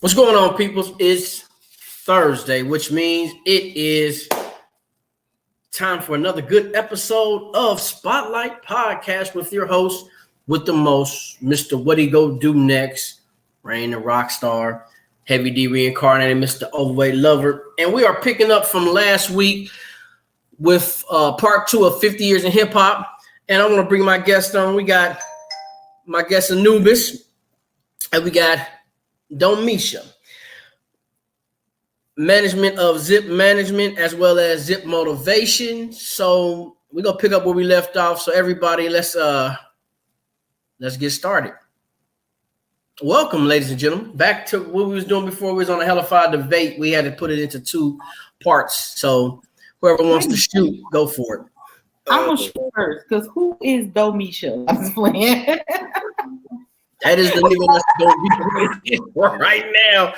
What's going on, people? It's Thursday, which means it is time for another good episode of Spotlight Podcast with your host, with the most, Mr. What He Go Do Next, Rain the Rockstar, Heavy D reincarnated, Mr. Overweight Lover. And we are picking up from last week with part 2 of 50 Years in Hip Hop. And I want to bring my guest on. We got my guest Anubis, and we got Domisha, management of Zip Management as well as Zip Motivation. So we're gonna pick up where we left off. So everybody, let's get started. Welcome, ladies and gentlemen, back to what we was doing before. We was on a hellified debate. We had to put it into 2 parts. So whoever wants to shoot, go for it. I'm gonna shoot first because who is Domisha? I'm just playing. That is the nigga that's going to be right now.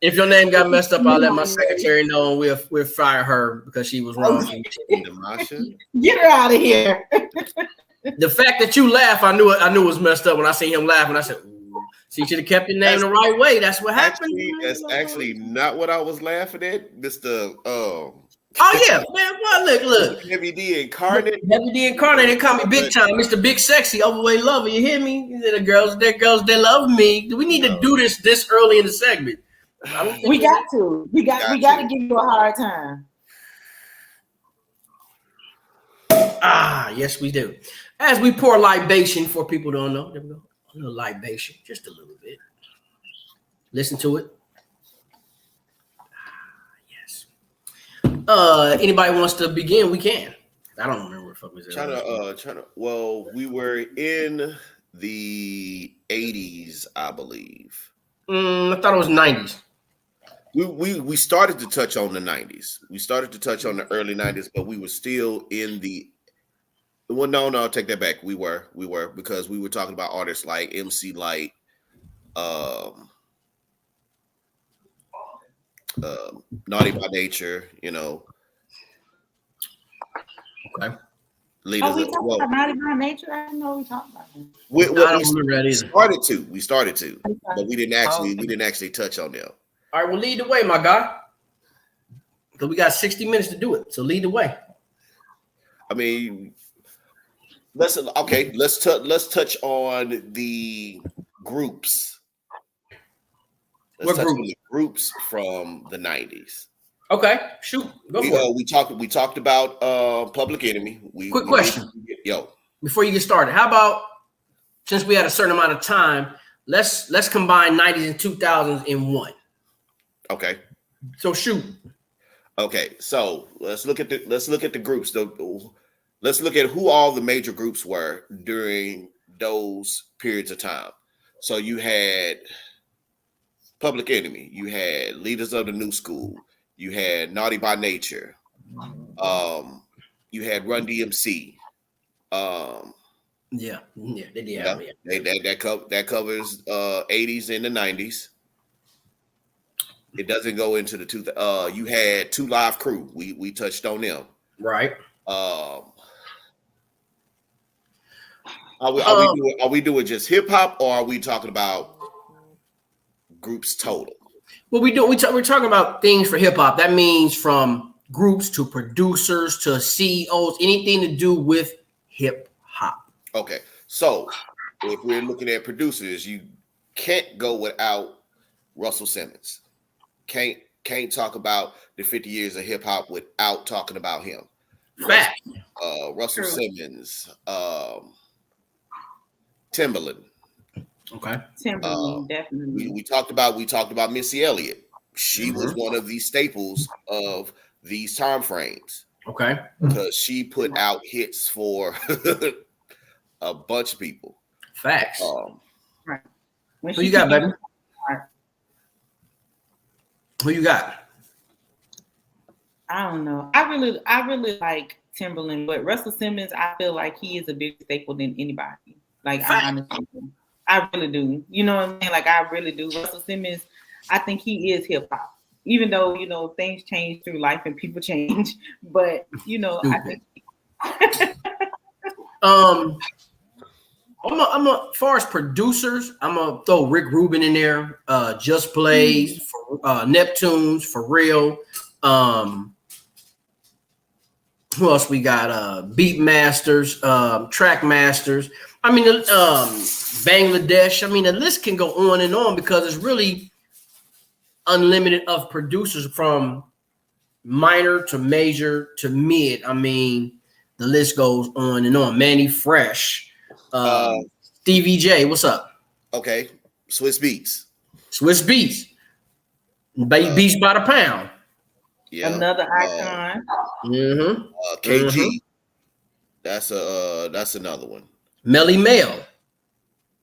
If your name got messed up, I'll let my secretary know, and we'll fire her because she was wrong. Get her out of here. The fact that you laugh, I knew it was messed up when I seen him laugh, and I said, "Ooh, so you should have kept your name the right way." That's what happened. That's actually not what I was laughing at, Mr. Oh yeah, man. Well, look. Heavy D incarnate. Heavy D incarnate. They call me big time, Mr. Big Sexy, Overweight Lover. You hear me? The girls, they love me. Do we need to do this early in the segment? We got to. We got to give you a hard time. Yes, we do. As we pour libation for people who don't know, there we go. A little libation, just a little bit. Listen to it. Yes. Anybody wants to begin? We can. I don't remember what the fuck was it. Well, we were in the 80s, I believe. I thought it was 90s. We started to touch on the 90s. We started to touch on the early 90s, but we were still in the. Well, no, take that back. We were because we were talking about artists like MC Lyte, Naughty by Nature, you know. Okay. We talking about Naughty by Nature? I didn't know we talked about them. We started to, but we didn't actually touch on them. All right, well, lead the way, my guy. Because we got 60 minutes to do it. So lead the way. I mean, let's touch on the groups. What group? The groups from the 90s. Okay, shoot. Go for it. We talked about Public Enemy. Quick question. Before you get started, how about, since we had a certain amount of time, let's combine 90s and 2000s in one. Okay. So shoot. Okay, so let's look at the groups. Let's look at who all the major groups were during those periods of time. So you had Public Enemy, you had Leaders of the New School, you had Naughty by Nature, you had Run DMC. Yeah, they did. That covers 80s and the 90s. It doesn't go into the you had 2 Live Crew. We touched on them. Right. Are we doing just hip hop, or are we talking about groups total? Well, we're talking about things for hip hop. That means from groups to producers to CEOs, anything to do with hip hop. Okay, so if we're looking at producers, you can't go without Russell Simmons. Can't talk about the 50 years of hip hop without talking about him. Fact. Russell Simmons, Timbaland. Okay. Timbaland, definitely. We talked about Missy Elliott. She was one of the staples of these time frames. Okay. Because she put out hits for a bunch of people. Facts. Right. Who you got, baby? Who you got? I don't know. I really like Timbaland, but Russell Simmons, I feel like he is a bigger staple than anybody. Like, I really do. You know what I mean? Like, I really do. Russell Simmons, I think he is hip hop. Even though, you know, things change through life and people change. But, you know, I think far as producers, I'm gonna throw Rick Rubin in there. Just Blaze, for, Neptunes, For Real. Who else we got? Beat Masters, Track Masters. I mean, Bangladesh. I mean, the list can go on and on because it's really unlimited of producers from minor to major to mid. I mean, the list goes on and on. Manny Fresh, Stevie J. What's up? Okay, Swiss Beats. Swiss Beats. Beats by the pound. Yeah. Another icon. KG. That's another one. Melly Mel.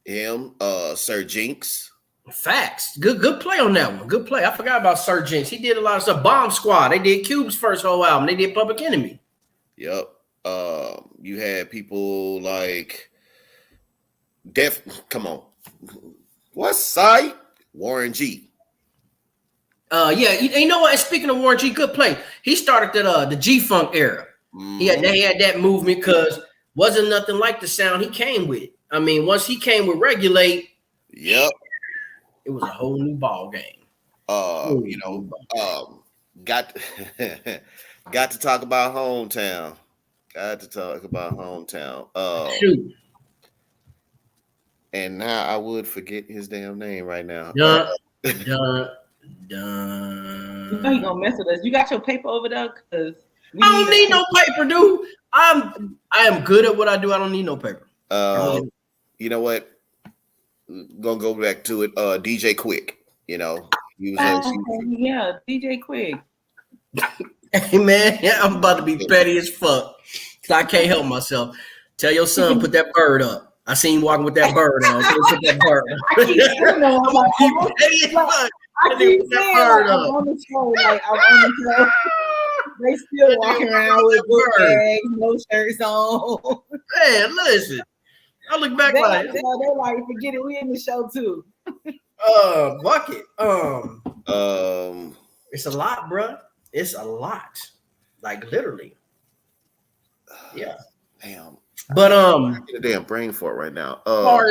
Him. Sir Jinx. Facts. Good play on that one. Good play. I forgot about Sir Jinx. He did a lot of stuff. Bomb Squad. They did Cube's first whole album. They did Public Enemy. Yep. You had people like come on. What's side? Warren G. Yeah, you know what? And speaking of Warren G, good play. He started the G-Funk era. They had that movement because wasn't nothing like the sound he came with. I mean, once he came with Regulate, yep, it was a whole new ball game. Got to talk about Hometown. Shoot. And now I would forget his damn name right now. Dun. You know he gonna mess with us. You got your paper over there? Cause I don't need no paper, dude. I am good at what I do. I don't need no paper. You know what? Gonna go back to it. DJ Quick. You know, he was yeah, DJ Quick. Hey man, I'm about to be petty as fuck. Cause I can't help myself. Tell your son put that bird up. I seen him walking with that bird on. Tell him put that bird up. I keep saying, I'm on the show, like I'm on the show. They still walking around with book bags, no shirts on. Man, listen. I look back like they're like, forget it, we in the show too. Bucket. It's a lot, bro. It's a lot. Like literally. Yeah. Damn. But I get a damn brain for it right now. Far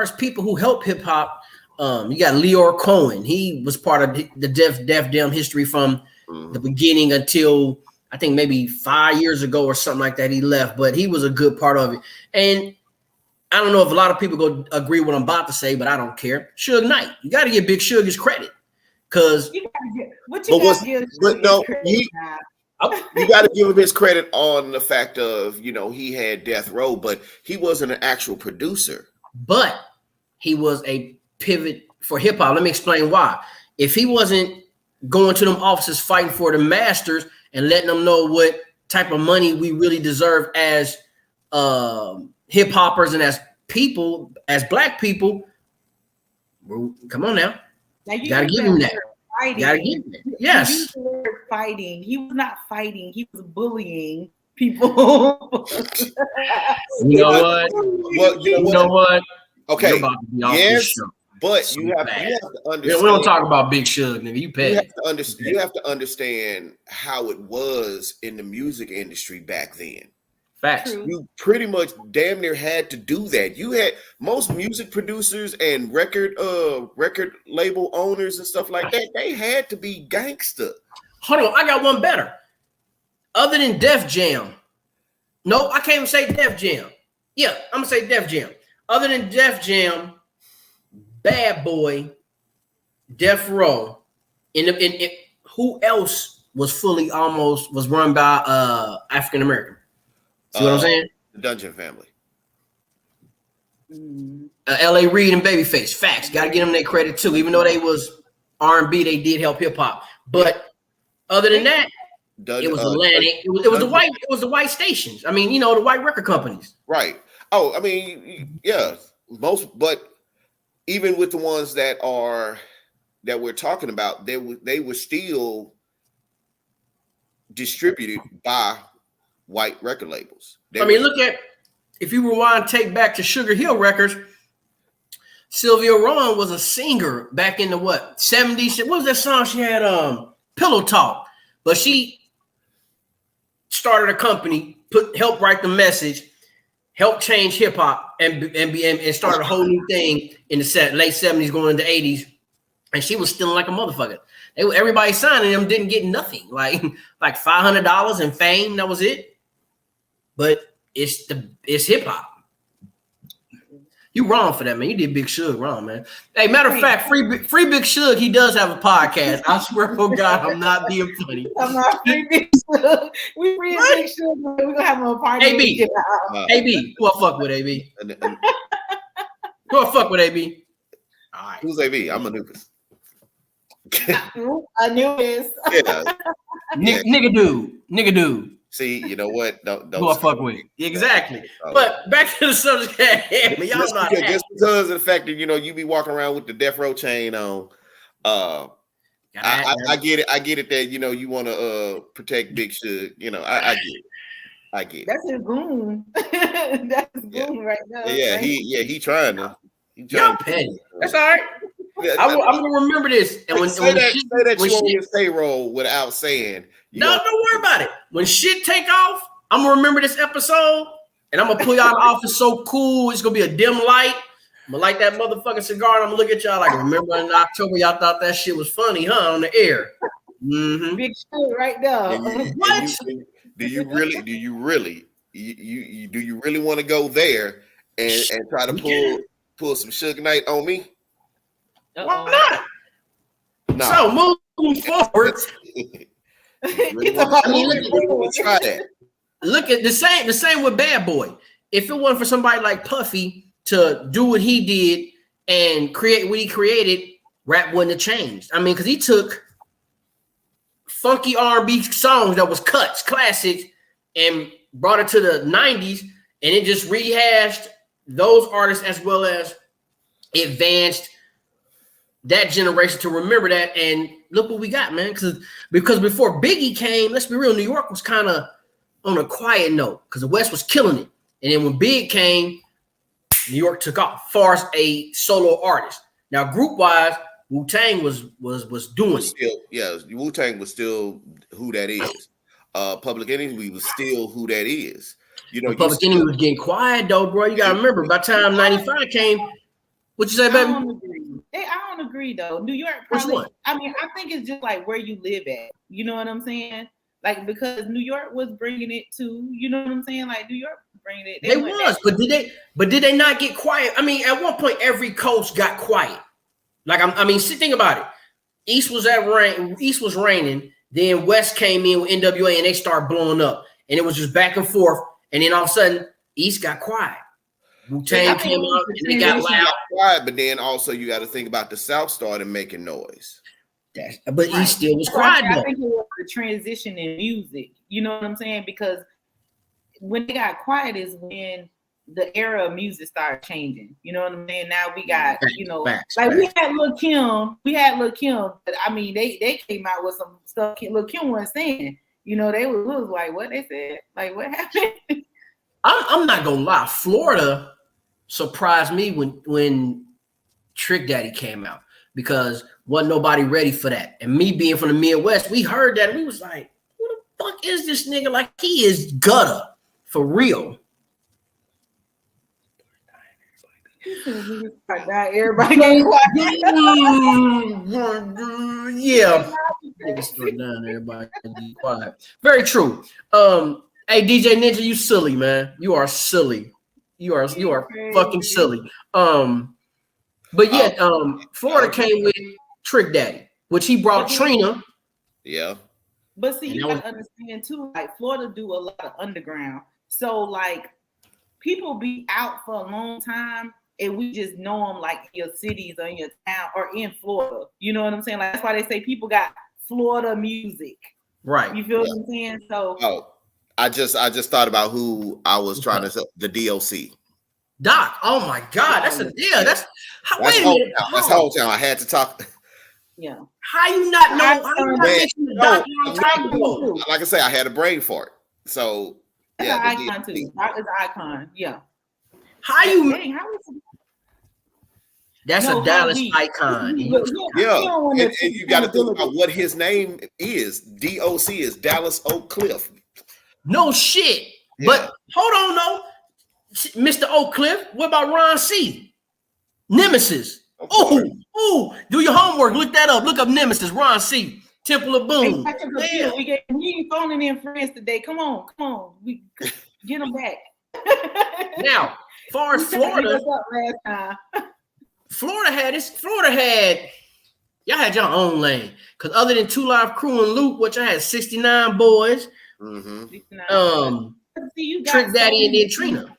as people who help hip hop, you got Leor Cohen. He was part of the Def Dem history from the beginning until I think maybe 5 years ago or something like that. He left, but he was a good part of it. And I don't know if a lot of people go agree with what I'm about to say, but I don't care. Suge Knight, you got to give Big Suge his credit because you got to give him his credit on the fact of, you know, he had Death Row, but he wasn't an actual producer. But he was a pivot for hip hop. Let me explain why. If he wasn't going to them offices fighting for the masters and letting them know what type of money we really deserve as hip hoppers and as people, as black people, come on now. You gotta give him that. Fighting. Yes. Fighting. He was not fighting. He was bullying people. You know what? Well, you know what? Okay. Yes, but you have to understand. We don't talk about Big Suge, nigga. You have to understand how it was in the music industry back then. Facts. You pretty much damn near had to do that. You had most music producers and record label owners and stuff like that. They had to be gangster. Hold on, I got one better. Other than Def Jam. No, I can't even say Def Jam. Yeah, I'm gonna say Def Jam. Other than Def Jam, Bad Boy, Death Row, who else was run by African American? See what I'm saying? The Dungeon Family. L.A. Reid and Babyface. Facts. Got to give them their credit too. Even though they was R&B, they did help hip hop. But other than that, it was Atlantic. It was the white stations. I mean, you know, the white record companies. Right. Oh, I mean, yeah. But even with the ones that we're talking about, they were still distributed by white record labels. Look at, if you rewind, take back to Sugar Hill Records, Sylvia Rowland was a singer back in the 70s. What was that song she had? Pillow Talk. But she started a company, helped write the message, helped change hip hop and started a whole new thing in the late 70s going into 80s. And she was stealing like a motherfucker. Everybody signing them didn't get nothing, like $500 in fame. That was it. But it's hip hop. You wrong for that, man. You did Big Suge wrong, man. Hey, matter of fact, free Big Suge. He does have a podcast. I swear for God, I'm not being funny. I'm not free Big Suge. We free Big Suge. We're gonna have a party. AB, who I fuck with, AB? Who I fuck with, AB? All right. Who's AB? I'm Anubis. Anubis. Yeah. Nigga dude. See, you know what? Don't who I fuck with. Exactly. But back to the subject at hand. Y'all not just because of the fact that you be walking around with the death row chain on. I get it. I get it that you want to protect Big Suge. I get it. That's his goon. That's his goon right now. Yeah, right? he trying to. Y'all petty. That's all right. I'm gonna remember this. And when say that you on shit, his payroll without saying. Don't worry about it. When shit take off, I'm gonna remember this episode, and I'm gonna pull y'all in the office so cool. It's gonna be a dim light. I'm gonna light that motherfucking cigar, and I'm gonna look at y'all like, remember in October, y'all thought that shit was funny, huh? On the air. Mm-hmm. Big shit right there. What? Do you really want to go there and try to pull some Suge Knight on me? Why not? No. So moving forward. Try that. Look at the same with Bad Boy. If it wasn't for somebody like Puffy to do what he did and create what he created, rap wouldn't have changed. I mean, because he took funky R&B songs that was cuts, classics, and brought it to the 90s, and it just rehashed those artists as well as advanced that generation to remember that. And look what we got, man. Because before Biggie came, let's be real, New York was kind of on a quiet note because the West was killing it. And then when Big came, New York took off far as a solo artist. Now, group wise, Wu-Tang was doing it. Yeah, Wu-Tang was still who that is. Public Enemy was still who that is. Public Enemy was getting quiet though, bro. You gotta remember, by the time 95 came, what you say, baby? I don't agree though. New York probably. I mean, I think it's just like where you live at. You know what I'm saying? Like because New York was bringing it too. You know what I'm saying? Like New York was bringing it. They was, but did they not get quiet? I mean, at one point, every coast got quiet. Like think about it. East was raining. Then West came in with NWA and they started blowing up, and it was just back and forth. And then all of a sudden, East got quiet. Wu-Tang came out and they got loud. Quiet, but then also you got to think about the South started making noise. But East still was quiet. I think it was the transition in music. You know what I'm saying? Because when they got quiet is when the era of music started changing. You know what I'm saying? Now we got, we had Lil' Kim. But I mean, they came out with some stuff Lil' Kim wasn't saying. They was like, what they said? Like, what happened? I'm not gonna lie. Florida surprised me when Trick Daddy came out because wasn't nobody ready for that. And me being from the Midwest, we heard that and we was like, who the fuck is this nigga? Like he is gutter for real. Everybody getting quiet. Yeah. Everybody be quiet. Very true. Hey, DJ Ninja, you silly, man. You are silly. You are fucking silly. But yeah, Florida came with Trick Daddy, which he brought Trina. Yeah. But see, you gotta understand too, like Florida do a lot of underground. So like people be out for a long time and we just know them like in your cities or in your town or in Florida. You know what I'm saying? Like that's why they say people got Florida music. Right. You feel what I'm saying? So I just thought about who I was trying to say, the DOC. Doc. Oh my God. That's wait a minute. That's whole town. I had to talk. Yeah. How you not know? How you not mention the Doc? Like I say, I had a brain fart. So that's an icon too. Doc is an icon. Yeah. How you? That's a Dallas icon. Yeah, and you got to think about what his name is. DOC is Dallas Oak Cliff. No shit. Yeah. But hold on, though. Mr. Oak Cliff. What about Ron C? Nemesis. Oh, do your homework. Look that up. Look up Nemesis. Ron C. Temple of Boom. Yeah. We ain't phoning in friends today. Come on. We get them back. Now, as far as Florida, Florida had y'all had your own lane. Because other than 2 Live Crew and Luke, which I had 69 boys, Trick Daddy and then Trina.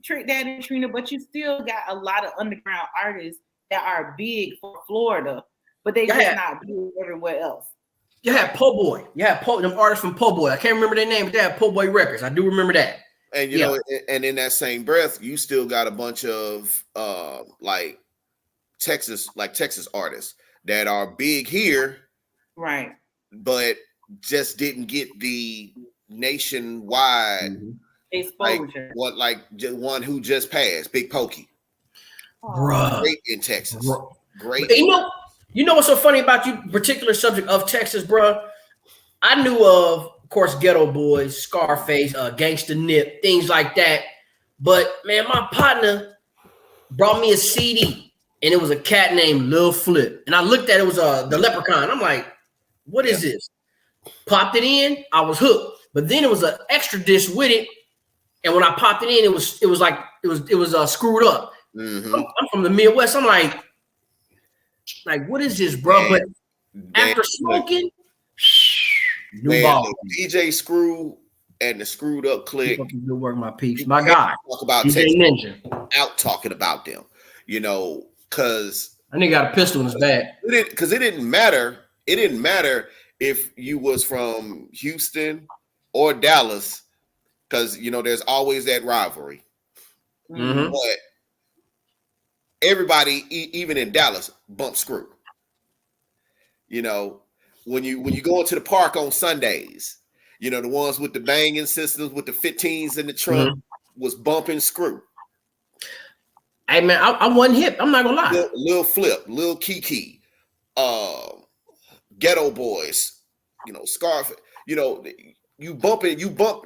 Trick Daddy and Trina, but you still got a lot of underground artists that are big for Florida, but they just not big everywhere else. You had Po Boy. You had them artists from Po Boy. I can't remember their name, but they had Po Boy Records. I do remember that. And you know, and in that same breath, you still got a bunch of like Texas artists that are big here, right? Mm-hmm. But just didn't get the nationwide exposure. Like one who just passed, Big Pokey, bruh, great in Texas, great. You know what's so funny about you particular subject of Texas, bruh? I knew of course, Ghetto Boys, Scarface, Gangsta Nip, things like that. But man, my partner brought me a CD, and it was a cat named Lil Flip, and I looked at it, was the Leprechaun. I'm like, what is this? Popped it in, I was hooked. But then it was an extra disc with it, and when I popped it in, it was screwed up. Mm-hmm. I'm from the Midwest. I'm like, what is this, bro? But after smoking, new ball. DJ Screw and the Screwed Up Click. Good work, my peeps. My guy. Talk about DJ Ninja. Out talking about them, you know, because I nigga got a pistol in his bag. Because it didn't matter. It didn't matter if you was from Houston or Dallas, because you know there's always that rivalry. Mm-hmm. But everybody, even in Dallas, bump Screw. You know, when you go into the park on Sundays, you know, the ones with the banging systems with the 15s in the trunk was bumping Screw. Hey man, I wasn't hip. I'm not gonna lie. Lil Flip, Lil Kiki, Ghetto Boys, you know, Scarface. You know, you bump.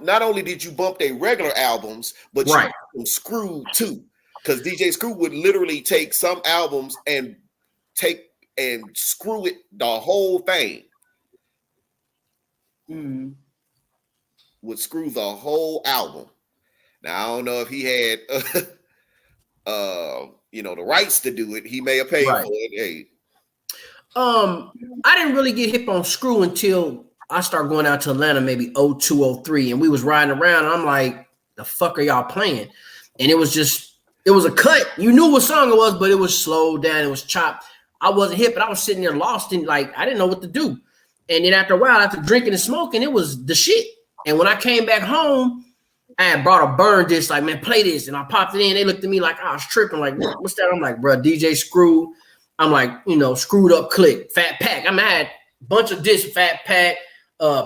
Not only did you bump their regular albums, but you bumped them Screw too, because DJ Screw would literally take some albums and screw it the whole thing. Would screw the whole album. Now I don't know if he had you know, the rights to do it. He may have paid for it. Hey. I didn't really get hip on Screw until I started going out to Atlanta, maybe 02, 03, and we was riding around, and I'm like, the fuck are y'all playing? And it was a cut. You knew what song it was, but it was slowed down, it was chopped. I wasn't hip, but I was sitting there lost and like I didn't know what to do. And then after a while, after drinking and smoking, it was the shit. And when I came back home, I had brought a burn disc, like, man, play this. And I popped it in. They looked at me like I was tripping, like, what's that? I'm like, bro, DJ Screw. I'm like, you know, Screwed Up Click, Fat Pack. I had a bunch of discs, Fat Pack,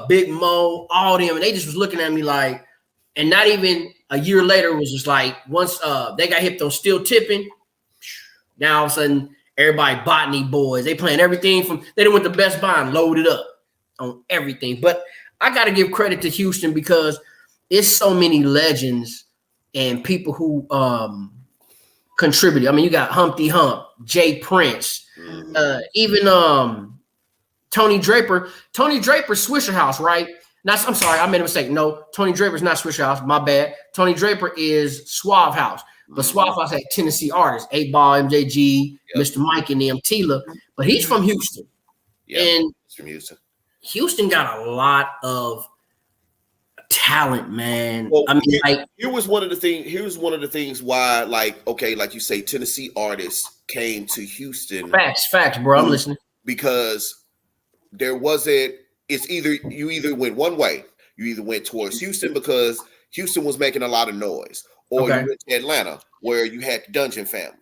Big Mo, all them. And they just was looking at me like, and not even a year later, it was just like, once they got hip on Still Tipping, now all of a sudden, everybody Botany Boys. They playing everything from, they done went to Best Buy and loaded up on everything. But I got to give credit to Houston because it's so many legends and people who contributed. I mean, you got Humpty Hump, Jay Prince, even Tony Draper. Tony Draper, Swisher House, right? I'm sorry, I made a mistake. No, Tony Draper's not Swisher House. My bad. Tony Draper is Suave House. But Suave House had Tennessee artists, 8Ball, MJG, Mr. Mike, and them, Tila. But he's from Houston. And he's from Houston. Houston got a lot of talent, man. Well, I mean, like, here was one of the things why, like, okay, like you say, Tennessee artists came to Houston. Facts, bro. I'm listening. Because there wasn't, you either went one way. You either went towards Houston because Houston was making a lot of noise, or you went to Atlanta where you had the Dungeon Family.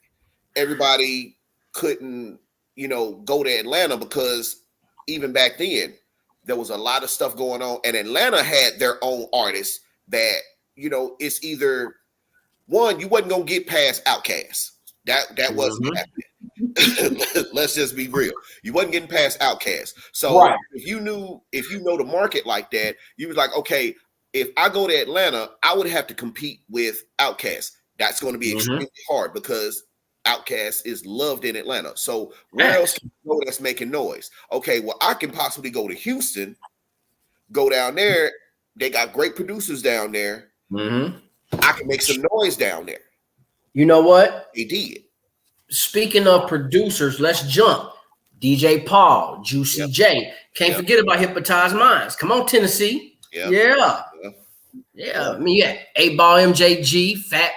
Everybody couldn't, you know, go to Atlanta because even back then there was a lot of stuff going on, and Atlanta had their own artists that, you know, it's either one, you wasn't gonna get past Outkast. That wasn't happening. Let's just be real. You wasn't getting past Outkast. So if you know the market like that, you was like, okay, if I go to Atlanta, I would have to compete with Outkast. That's going to be extremely hard because Outkast is loved in Atlanta. So where else can you go that's making noise? Okay, well, I can possibly go to Houston, go down there. They got great producers down there. I can make some noise down there. You know what? They did. Speaking of producers, let's jump. DJ Paul, Juicy J. Can't forget about Hypnotized Minds. Come on, Tennessee. Yeah. I mean, yeah. 8-Ball MJG, Fat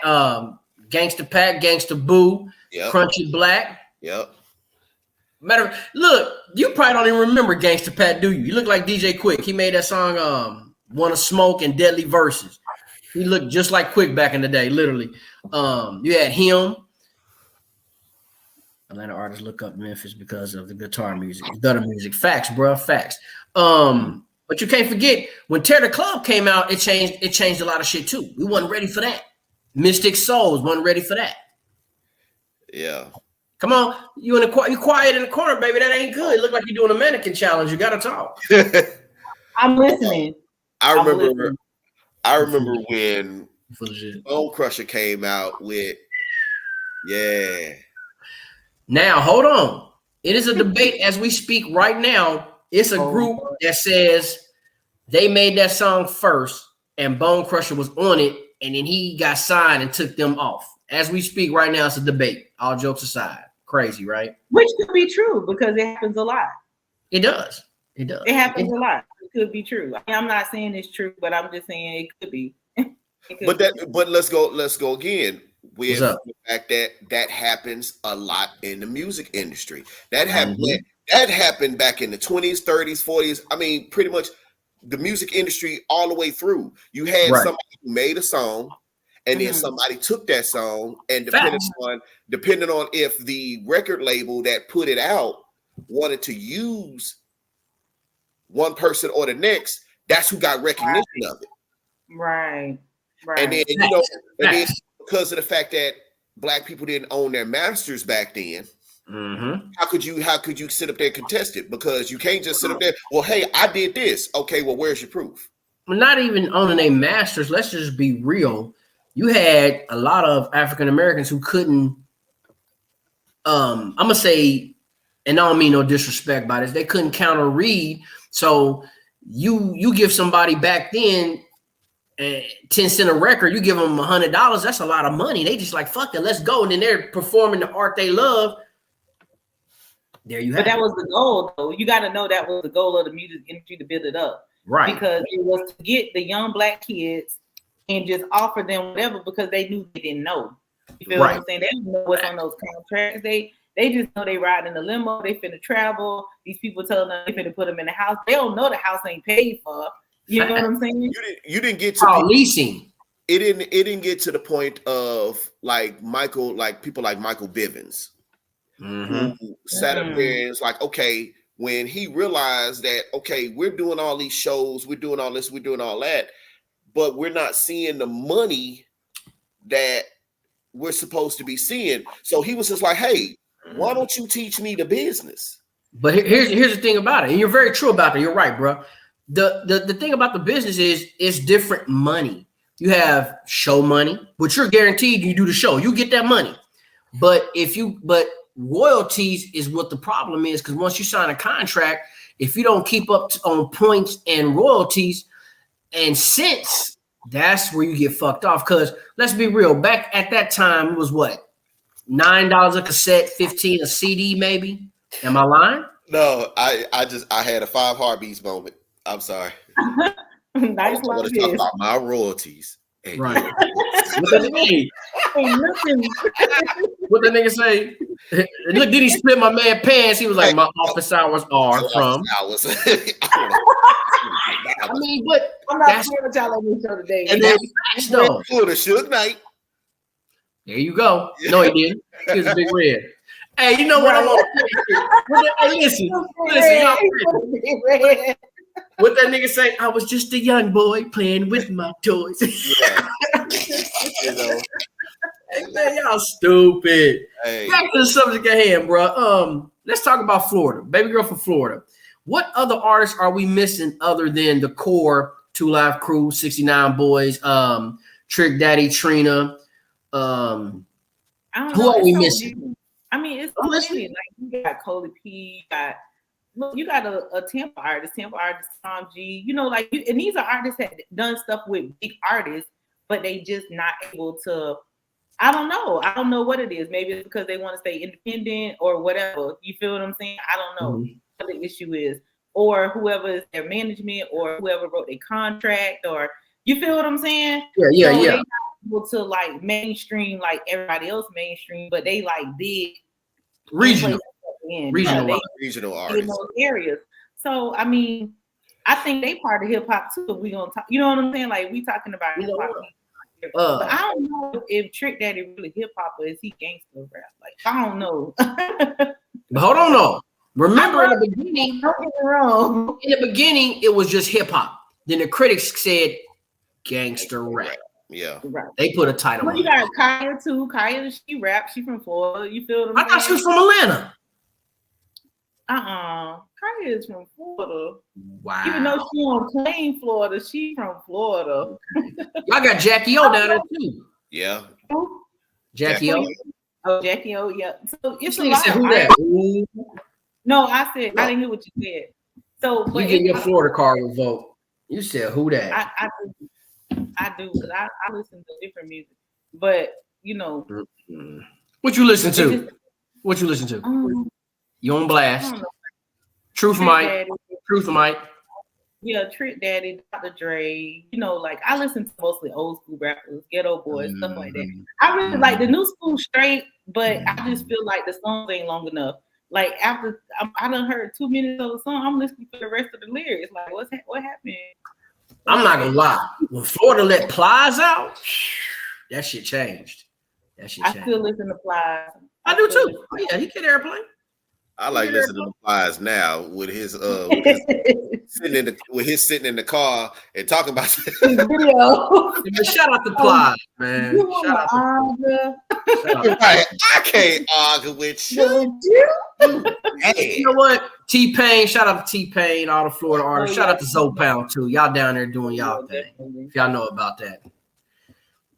Gangsta Pack, Gangsta Boo, Crunchy Black. Look, you probably don't even remember Gangsta Pat, do you? You look like DJ Quick. He made that song Wanna Smoke and Deadly Verses. He looked just like Quick back in the day, literally. You had him. Atlanta artists look up Memphis because of the guitar music, gutter music. Facts, bro. Facts. But you can't forget when Tear the Club came out, it changed a lot of shit too. We wasn't ready for that. Mystic Souls wasn't ready for that. Yeah. Come on, you quiet in the corner, baby. That ain't good. Look like you're doing a mannequin challenge. You gotta talk. I'm listening. I remember when Bone Crusher came out with Now, hold on. It is a debate as we speak right now. It's a group that says they made that song first and Bone Crusher was on it, and then he got signed and took them off. As we speak right now, it's a debate. All jokes aside. Crazy, right? Which could be true because it happens a lot. It does. It happens a lot. It could be true. I'm not saying it's true, but I'm just saying it could be. But let's go again with the fact that happens a lot in the music industry. That happened back in the 20s, 30s, 40s. I mean, pretty much the music industry all the way through. You had somebody who made a song, and then somebody took that song, and depending on if the record label that put it out wanted to use one person or the next, that's who got recognition of it. Right. And then because of the fact that Black people didn't own their masters back then, how could you sit up there and contest it? Because you can't just sit up there. Well, hey, I did this. Okay, well, where's your proof? Well, not even owning their masters. Let's just be real. You had a lot of African Americans who couldn't. I'm gonna say, and I don't mean no disrespect by this. They couldn't counter read. So you give somebody back then 10 cents a record, you give them $100. That's a lot of money. They just like, fuck it, let's go. And then they're performing the art they love. There you have it. But that was the goal, though. You got to know that was the goal of the music industry, to build it up. Right. Because it was to get the young Black kids and just offer them whatever because they knew they didn't know. You feel what I'm saying? They didn't know what's on those contracts. They just know they ride in the limo, they finna travel. These people telling them they finna put them in the house. They don't know the house ain't paid for. You know what I'm saying? You didn't get to leasing. It didn't get to the point of like people like Michael Bivins, who sat up there and was like, okay, when he realized that, okay, we're doing all these shows, we're doing all this, we're doing all that, but we're not seeing the money that we're supposed to be seeing. So he was just like, hey, why don't you teach me the business? But here's the thing about it, and you're very true about that. You're right, bro. The thing about the business is it's different money. You have show money, which you're guaranteed you do the show, you get that money. But royalties is what the problem is, because once you sign a contract, if you don't keep up on points and royalties and cents, that's where you get fucked off. Because let's be real, back at that time, it was what? $9 a cassette, $15 a CD, maybe. Am I lying? No, I had a 5 heartbeats moment. I'm sorry. Nice. I want to talk about my royalties. Right. What that mean? What that nigga say? Look, did he split my man pants? He was like, my office hours are from. I mean, but I'm not sure what y'all on this show today. And then though. For the Suge Knight. There you go. No, he didn't. He was a big red. Hey, you know what I'm on? Hey, listen, y'all. What that nigga say? I was just a young boy playing with my toys. Yeah. You know. Hey, man, y'all stupid. Hey. Back to the subject at hand, bro. Let's talk about Florida. Baby girl from Florida. What other artists are we missing other than the core Two Live Crew, 69 Boys, Trick Daddy, Trina. I don't Who know. are we It's so missing? weird. I mean, it's I'm so listening. many. Like you got Coley P, you got a Tampa artist, Tom G. You know, like and these are artists that done stuff with big artists, but they just not able to. I don't know what it is. Maybe it's because they want to stay independent or whatever. You feel what I'm saying? I don't know what the issue is, or whoever is their management, or whoever wrote their contract, or you feel what I'm saying? Yeah. They not able to like mainstream like everybody else mainstream, but they like big Regional regional artists in those areas. So I mean, I think they part of hip hop too. We gonna talk. You know what I'm saying? Like we talking about hip hop. But I don't know if Trick Daddy really hip hop or is he gangster rap? Like I don't know. But hold on, no. Remember in the beginning, don't get me wrong. In the beginning, it was just hip hop. Then the critics said gangster rap. Yeah, right. They put a title. Well, you got Kaya too. Kaya, she rap. She from Florida. You feel what I'm saying? I thought she was from Atlanta. Kaya is from Florida. Wow. Even though she on Plain, Florida, she from Florida. Y'all got Jackie O down there too. Yeah. Jackie O. Oh, Jackie O, yeah. So it's a Said, lot. who that? No, I said I didn't hear what you said. So you get your Florida card revoked. You said who that? I do because I listen to different music, but you know. What you listen to? What you listen to? You on blast? Truth Mike. Truth Mike. Yeah, Trick Daddy, Dr. Dre. You know, like I listen to mostly old school rappers, Ghetto Boys, stuff like that. I really like the new school straight, but I just feel like the songs ain't long enough. Like after I done heard 2 minutes of the song, I'm listening to the rest of the lyrics. Like what happened? I'm not gonna lie. When Florida let Plies out, that shit changed. I still listen to Plies. I do too. Oh, yeah, he get airplay. I like listening to Plies now with his sitting in the car and talking about video. Shout out to Plies, man. Shout out to right. I can't argue with you. Hey, you know what? T-Pain, shout out to T-Pain, all the Florida artists. Shout out to Zoe Pound too. Y'all down there doing y'all thing. If y'all know about that.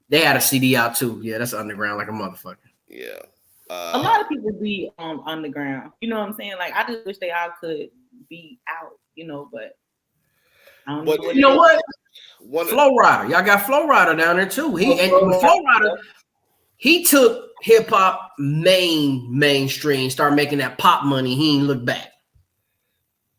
They had a CD out too. Yeah, that's underground like a motherfucker. Yeah. A lot of people be underground. You know what I'm saying? Like I just wish they all could be out, you know, but I don't know. You know what? Flow Rider. Y'all got Flow Rider down there too. Flow Rider, he took hip hop mainstream, started making that pop money. He ain't look back.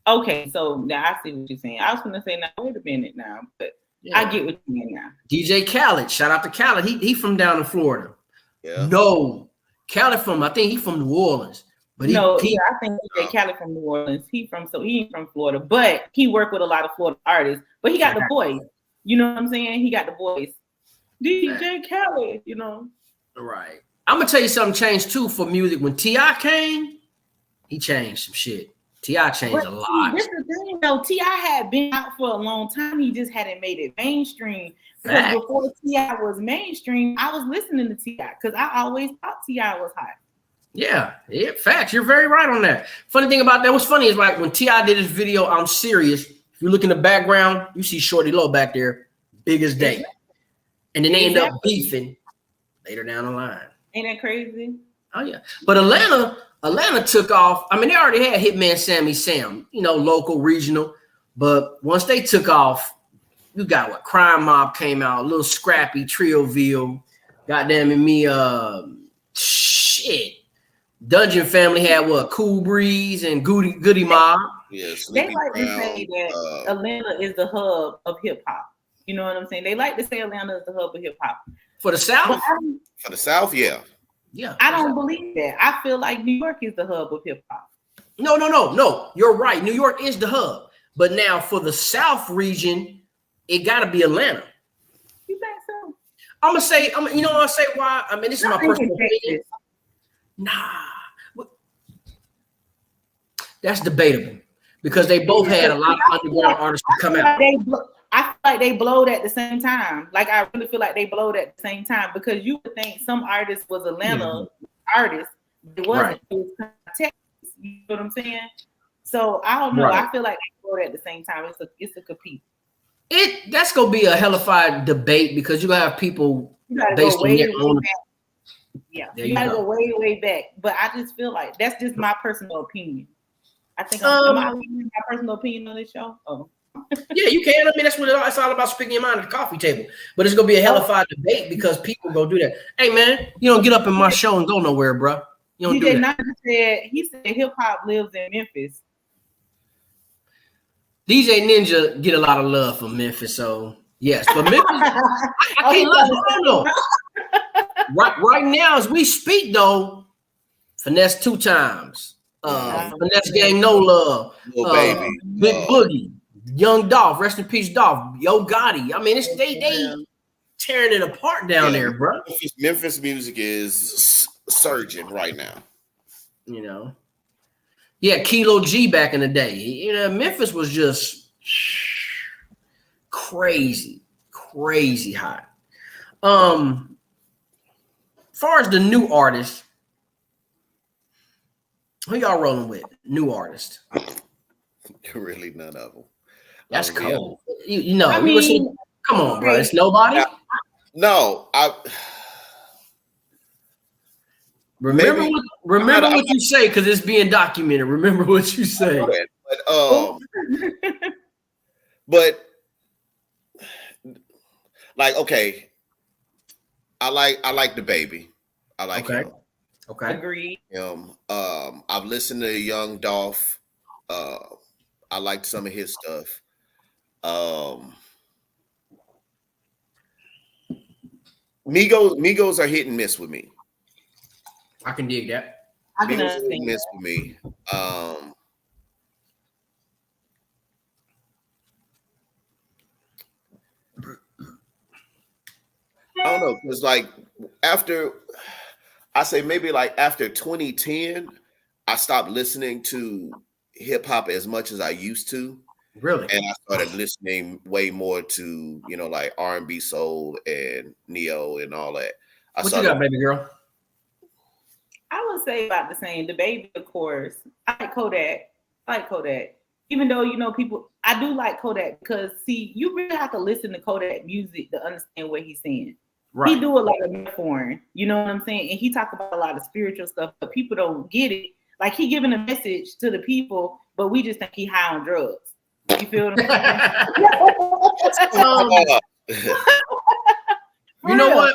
Okay, so now I see what you're saying. I was gonna say now, wait a minute now, but yeah. I get what you mean now. DJ Khaled, shout out to Khaled. He from down in Florida. Yeah. No, Khaled I think he from New Orleans. But I think DJ Khaled from New Orleans. He ain't from Florida, but he worked with a lot of Florida artists. But he got the voice. You know what I'm saying? He got the voice. DJ Khaled, you know. Right. I'm gonna tell you something changed too for music. When T.I. came, he changed some shit. T.I. changed a lot. This is the thing though. T.I. had been out for a long time. He just hadn't made it mainstream. Because before T.I. was mainstream, I was listening to T.I. because I always thought T.I. was hot. Yeah, facts. You're very right on that. Funny thing about that, what's funny is like when T.I. did his video, I'm Serious. If you look in the background, you see Shorty Low back there, big as day. And then they end up beefing later down the line. Ain't that crazy? Oh yeah. But Atlanta took off. I mean, they already had Hitman Sammy Sam, you know, local, regional. But once they took off, you got what? Crime Mob came out, Little Scrappy, Trioville, goddamn it, me, shit. Dungeon Family had what? Cool Breeze and Goody Mob. Yes. They like to say that Atlanta is the hub of hip hop. You know what I'm saying? They like to say Atlanta is the hub of hip hop. For the South? For the South, yeah. Yeah. I don't believe that. I feel like New York is the hub of hip hop. No. You're right. New York is the hub. But now for the South region, it got to be Atlanta. You think so? I'm going to say, you know what I'll say why? I mean, this is my personal opinion. Nah. That's debatable because they both had a lot of underground artists to come out. I feel like they blowed at the same time. Like I really feel like they blowed at the same time because you would think some artist was Atlanta artist. It wasn't. Right. It was Texas. You know what I'm saying? So I don't know. Right. I feel like they blowed at the same time. It's a compete. That's gonna be a hellified debate because you have people You gotta based go on way, their way own. back. Yeah, There you you gotta go. go way, way back. But I just feel like that's just my personal opinion. I think am I giving my personal opinion on this show? Oh. Yeah, you can. I mean, that's what it's all about, speaking your mind at the coffee table. But it's gonna be a hellified debate because people go do that. Hey man, you don't get up in my show and go nowhere, bro. You don't do DJ that. Nana said hip hop lives in Memphis. DJ Ninja get a lot of love from Memphis, so yes. But Memphis, I can't lie. Hold on. Right now, as we speak, though, Finesse 2 times. Finesse Gang No Love. Little baby. Big Boogie. Young Dolph. Rest in peace, Dolph. Yo Gotti. I mean, they tearing it apart down there, bro. Memphis music is surging right now. You know. Yeah, Kilo G back in the day. You know, Memphis was just crazy hot. As far as the new artists, who y'all rolling with? New artists. Really, none of them. That's cold. You know, I mean, come on, bro. It's nobody. No, remember what you say because it's being documented. Remember what you say. But like, okay, I like the baby. I like him. Okay. Agreed. I've listened to Young Dolph. I liked some of his stuff. Migos are hit and miss with me. I can dig that. I can understand. Miss with me. I don't know, because like after 2010, I stopped listening to hip hop as much as I used to. Really? And I started listening way more to, like R&B, soul, and neo and all that. What you got, baby girl? I would say about the same. The baby, of course. I like Kodak. Even though, people, I do like Kodak because, see, you really have to listen to Kodak music to understand what he's saying. Right. He do a lot of metaphor, you know what I'm saying? And he talk about a lot of spiritual stuff, but people don't get it. Like, he giving a message to the people, but we just think he high on drugs. You feel what I'm saying? You know what?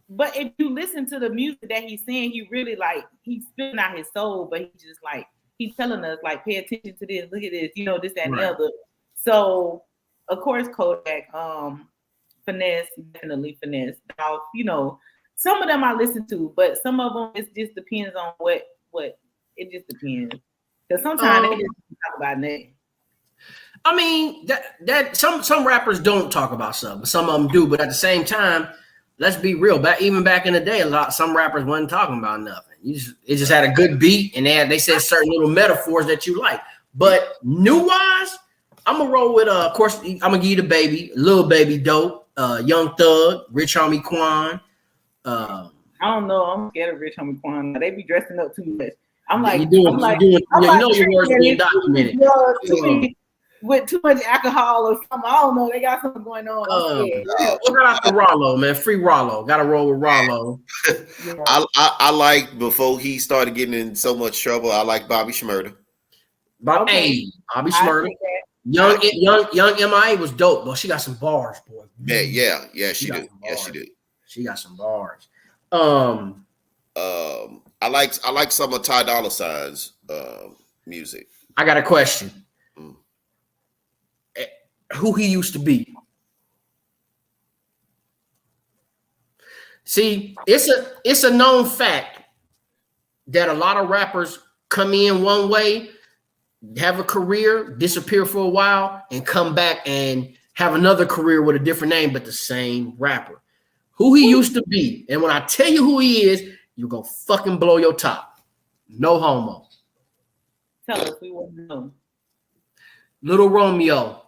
But if you listen to the music that he's saying, he really he's spilling out his soul, but he just he's telling us pay attention to this, look at this, this, that, and the other. So of course Kodak, Finesse, definitely Finesse. Some of them I listen to, but some of them it just depends on what it just depends. Because sometimes they just talk about that. I mean that some rappers don't talk about something, some of them do, but at the same time, let's be real. Even back in the day, some rappers wasn't talking about nothing. It just had a good beat, and they said certain little metaphors that you like. But new wise, I'm gonna roll with of course I'm gonna give you the baby, Lil Baby Dope, Young Thug, Rich Homie Quan. I don't know. I'm scared of Rich Homie Quan. They be dressing up too much. I'm like, you're doing your words being documented. With too much alcohol or something. I don't know. They got something going on. Shout out to Rollo, man. Free Rollo. Got to roll with Rollo. Yeah. I like, before he started getting in so much trouble, I like Bobby Shmurda. Bobby Shmurda. Young MIA was dope, but she got some bars, boy. Yeah, she do. Yes, she do. She got some bars. I like some of Ty Dolla $ign's music. I got a question. Who he used to be? See, it's a known fact that a lot of rappers come in one way, have a career, disappear for a while, and come back and have another career with a different name, but the same rapper. Who he used to be. And when I tell you who he is, you're going to fucking blow your top. No homo. Tell us, we want to know. Little Romeo.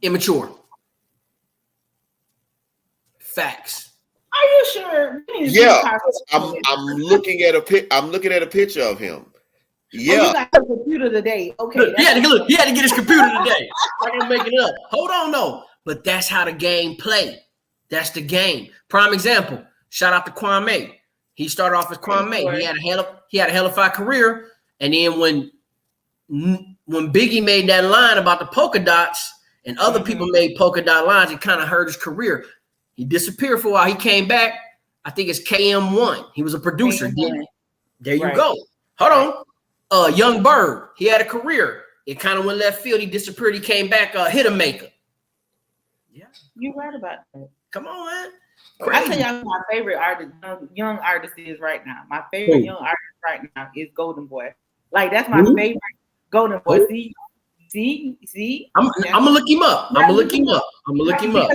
Immature. Facts. Are you sure? Yeah, I'm looking at a picture of him. Yeah. Oh, you got a computer today. Okay. Look, he had to get his computer today. I can make it up. Hold on, no. But that's how the game play. That's the game. Prime example. Shout out to Kwame. He started off as Kwame. He had a hellified career. And then when Biggie made that line about the polka dots and other people made polka dot lines, it kind of hurt his career. He disappeared for a while. He came back. I think it's KM1. He was a producer. There you go. Hold on. Young Bird. He had a career. It kind of went left field. He disappeared. He came back. Hitmaker. Yeah, you're right about that. Come on, man. I tell y'all who my favorite artist, young artist is right now. My favorite young artist right now is Golden Boy. Like that's my favorite Golden Boy. See. I'm gonna look him up. I'm gonna look him up.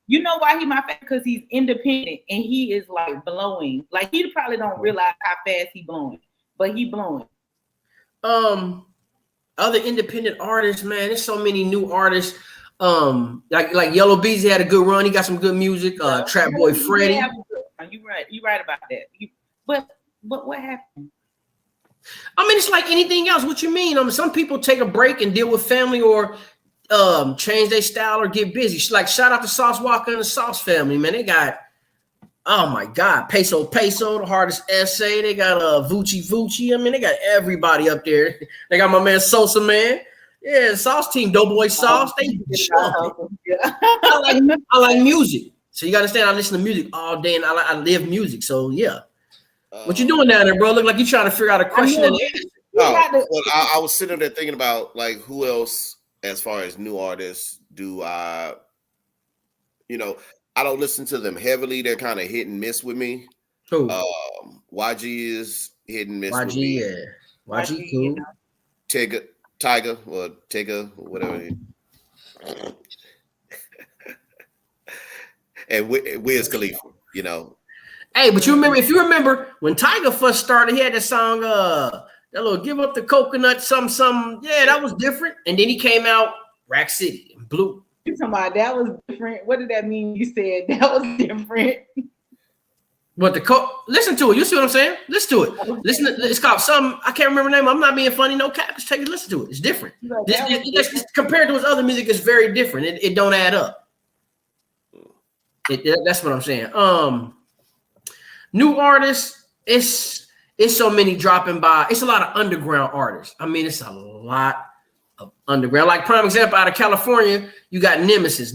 You know why he my favorite? Because he's independent and he is like blowing. Like he probably don't realize how fast he blowing, but he blowing. Other independent artists, man. There's so many new artists. Like Yellow Beezy had a good run. He got some good music. Trap Boy Freddy. You right about that. But what happened? I mean, it's like anything else. What you mean? Some people take a break and deal with family or change their style or get busy. Like shout out to Sauce Walker and the Sauce family, man. They got, oh my God, Peso, the hardest essay. They got Vucci. I mean, they got everybody up there. They got my man Sosa, man. Yeah, Sauce team, Doughboy Sauce. They I like music. So you gotta understand, I listen to music all day and I live music. So yeah. What you doing down there, bro? Look like you trying to figure out a question. I was sitting there thinking about like who else, as far as new artists, do I don't listen to them heavily. They're kind of hit and miss with me. Who? YG is hit and miss. YG, yeah. YG cool. Tiger, or Tigger, or whatever. And Wiz Khalifa, Hey, but if you remember when Tiger first started, he had that song, that little "Give Up the Coconut," some. Yeah, that was different. And then he came out Rack City and Blue. You talking about that was different? What did that mean? You said that was different. But listen to it. You see what I'm saying? Listen to it. Listen to it's called some. I can't remember the name. I'm not being funny. No cap. Just take it. Listen to it. It's different. Compared to his other music, it's very different. It don't add up. That's what I'm saying. New artists. It's so many dropping by. It's a lot of underground artists. I mean, it's a lot of underground. Like prime example, out of California, you got Nemesis.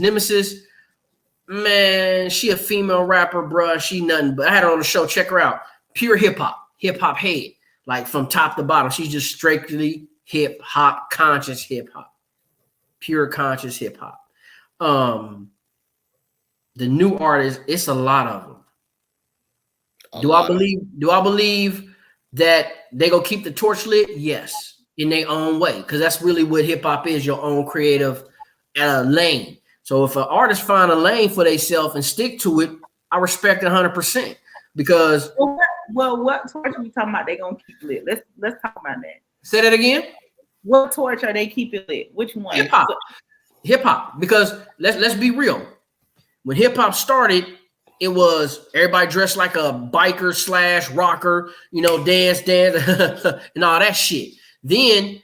Man, she a female rapper, bruh. She nothing but I had her on the show. Check her out. Pure hip hop head, like from top to bottom. She's just strictly hip hop, conscious hip hop, pure conscious hip hop. The new artists, it's a lot of them. Do I believe that they gonna keep the torch lit? Yes, in their own way, because that's really what hip hop is, your own creative lane. So if an artist find a lane for themselves and stick to it, I respect it 100%. Because what torch are we talking about? They gonna keep lit. Let's talk about that. Say that again. What torch are they keeping lit? Which one? Hip hop. Because let's be real. When hip hop started, it was everybody dressed like a biker / rocker, dance, and all that shit. Then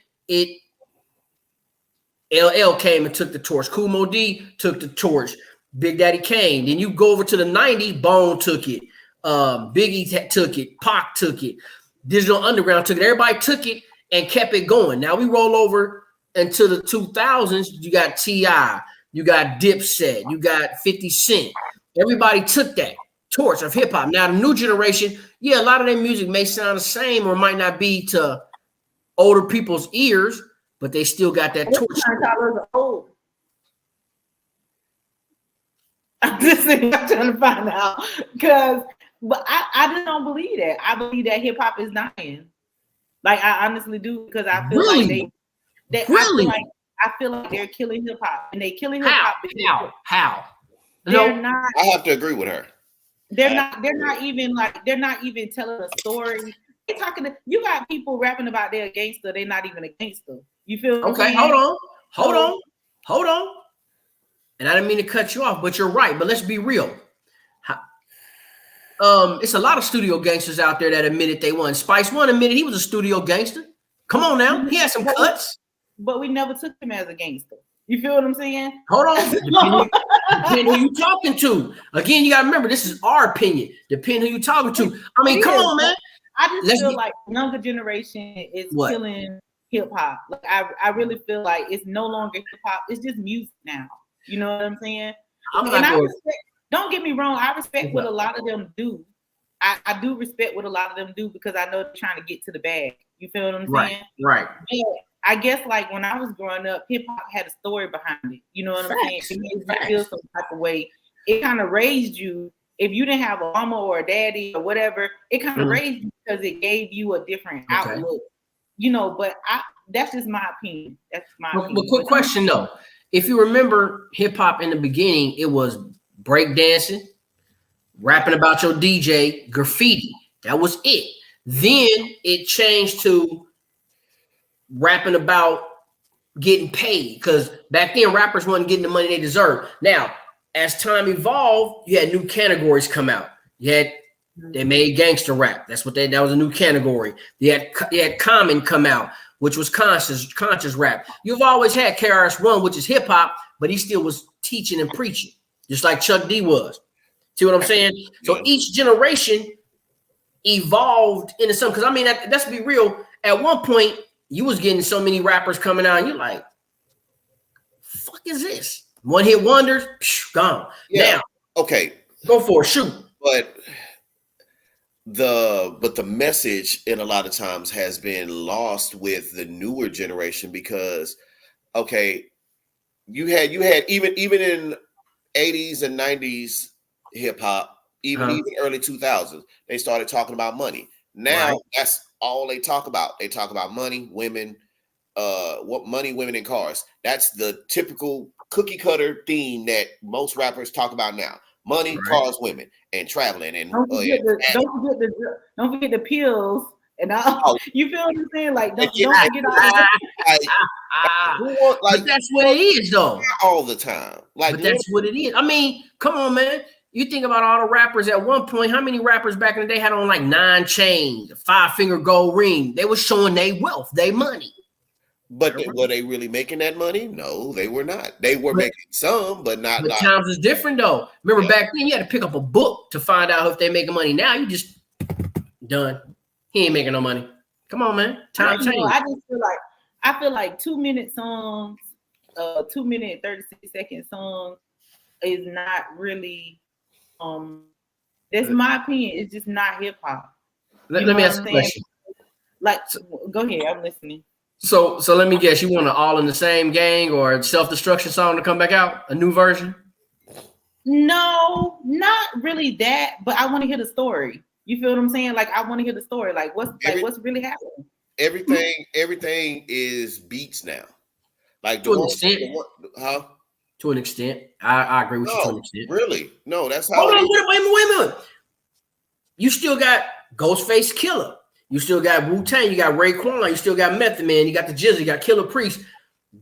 LL came and took the torch. Kool Moe Dee took the torch. Big Daddy Kane. Then you go over to the 90s, Bone took it. Biggie took it. Pac took it. Digital Underground took it. Everybody took it and kept it going. Now we roll over into the 2000s. You got T.I., you got Dipset, you got 50 Cent. Everybody took that torch of hip hop. Now the new generation, a lot of their music may sound the same or might not be to older people's ears, but they still got that torch. I'm just trying to find out but I don't believe that. I believe that hip hop is dying. Like I honestly do, because I feel like they really. I feel like they're killing hip hop, and they killing hip hop. How? They're not. I have to agree with her. They're not even telling a story. They're talking to you. Got people rapping about they're a gangster. They're not even a gangster. You feel okay? Hold on. And I didn't mean to cut you off, but you're right. But let's be real. It's a lot of studio gangsters out there that admitted they won. Spice One admitted he was a studio gangster. Come on now, he had some cuts. But we never took him as a gangster. You feel what I'm saying? Hold on. Depending who you talking to. Again, you gotta remember this is our opinion. Depending who you talking to. I mean, come on, man. I just feel like younger generation is killing hip hop. Like I really feel like it's no longer hip hop. It's just music now. You know what I'm saying? Don't get me wrong. I respect what a lot of them do. I do respect what a lot of them do because I know they're trying to get to the bag. You feel what I'm saying? Right. But I guess like when I was growing up, hip hop had a story behind it. You know what I'm saying? It made you feel some type of way. It kind of raised you. If you didn't have a mama or a daddy or whatever, it kind of raised you because it gave you a different outlook. You know, but that's just my opinion. That's my opinion. But quick question though. If you remember hip hop in the beginning, it was break dancing, rapping about your DJ, graffiti. That was it. Then it changed to rapping about getting paid because back then rappers wasn't getting the money they deserved. Now, as time evolved, you had new categories come out. They made gangster rap. That was a new category. You had Common come out, which was conscious rap. You've always had KRS-One, which is hip hop, but he still was teaching and preaching, just like Chuck D was. See what I'm saying? So each generation evolved into something. Because I mean, let's be real. At one point, you was getting so many rappers coming out, and you're like, "Fuck is this?" One hit wonders, gone. Yeah. Now, okay, go for it, shoot. But the message in a lot of times has been lost with the newer generation because, okay, you had even in 80s and 90s hip hop, even early 2000s, they started talking about money. Now that's all they talk about. They talk about money, women, women, and cars. That's the typical cookie cutter theme that most rappers talk about now. Money, cars, women, and traveling. And don't forget the pills and all. You feel what I'm saying? Like don't forget all that. But that's what it is, though. All the time. But that's what it is. I mean, come on, man. You think about all the rappers at one point. How many rappers back in the day had on like 9 chains, a 5-finger gold ring? They were showing their wealth, their money. But were they really making that money? No, they were not. They were making some, but not. But times is different though. Remember back then, you had to pick up a book to find out if they're making money. Now you just done. He ain't making no money. Come on, man. Time change. I just feel like 2-minute songs, 2 minute 36-second songs is not really. That's my opinion. It's just not hip hop. Let me ask a question. Like, go ahead. I'm listening. So let me guess. You want an All in the Same Gang or a Self-Destruction song to come back out? A new version? No, not really that. But I want to hear the story. You feel what I'm saying? Like I want to hear the story. Like what's really happening? Everything is beats now. Like to an extent. To an extent, I agree with you to an extent. Really? No, that's how. Hold on, wait a minute. You still got Ghostface Killer. You still got Wu-Tang. You got Raekwon. You still got Method Man. You got the Jizzy. You got Killer Priest.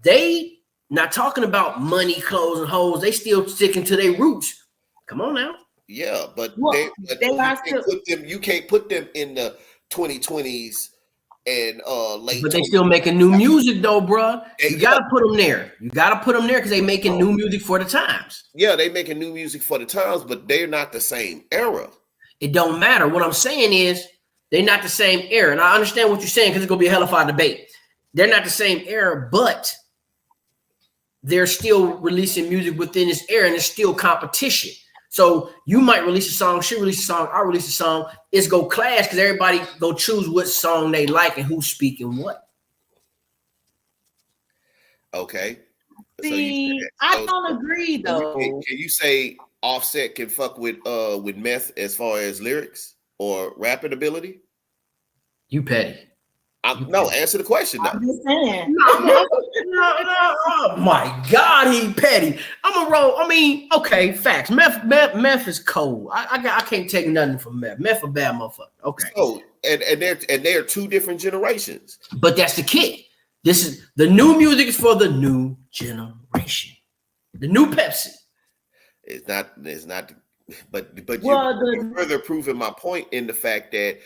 They not talking about money, clothes, and hoes. They still sticking to their roots. Come on now. Yeah, but you can't put them in the 2020s and late. But they still making new music though, bro. You gotta put them there. You gotta put them there because they making new music for the times. Yeah, they making new music for the times, but they're not the same era. It don't matter. What I'm saying is they're not the same era, and I understand what you're saying because it's gonna be a hellified debate. They're not the same era, but they're still releasing music within this era, and it's still competition. So you might release a song, she release a song, I release a song. It's go clash because everybody go choose what song they like and who's speaking what. Okay. See, I don't agree though. Can you say Offset can fuck with Meth as far as lyrics or rapping ability? You petty. No, answer the question. I'm just saying. No. Oh my God, he petty. I'm a roll. I mean, okay, facts. Meth is cold. I can't take nothing from Meth. Meth a bad motherfucker. Okay. So and they're two different generations. But that's the kick. This is the new music is for the new generation. The new Pepsi. It's not. But Well, you're further proving my point in the fact that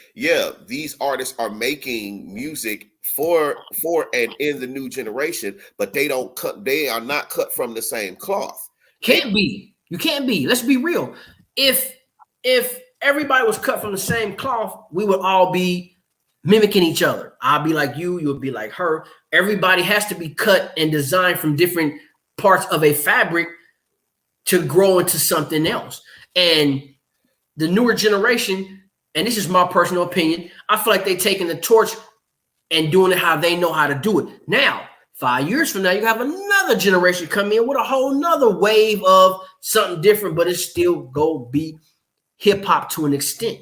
these artists are making music for and in the new generation, but they are not cut from the same cloth. Can't be. You can't be. Let's be real. If everybody was cut from the same cloth, we would all be mimicking each other. I'll be like you would be like her. Everybody has to be cut and designed from different parts of a fabric to grow into something else. And the newer generation, and this is my personal opinion, I feel like they're taking the torch and doing it how they know how to do it. Now, 5 years from now, you have another generation come in with a whole nother wave of something different, but it's still go be hip hop to an extent.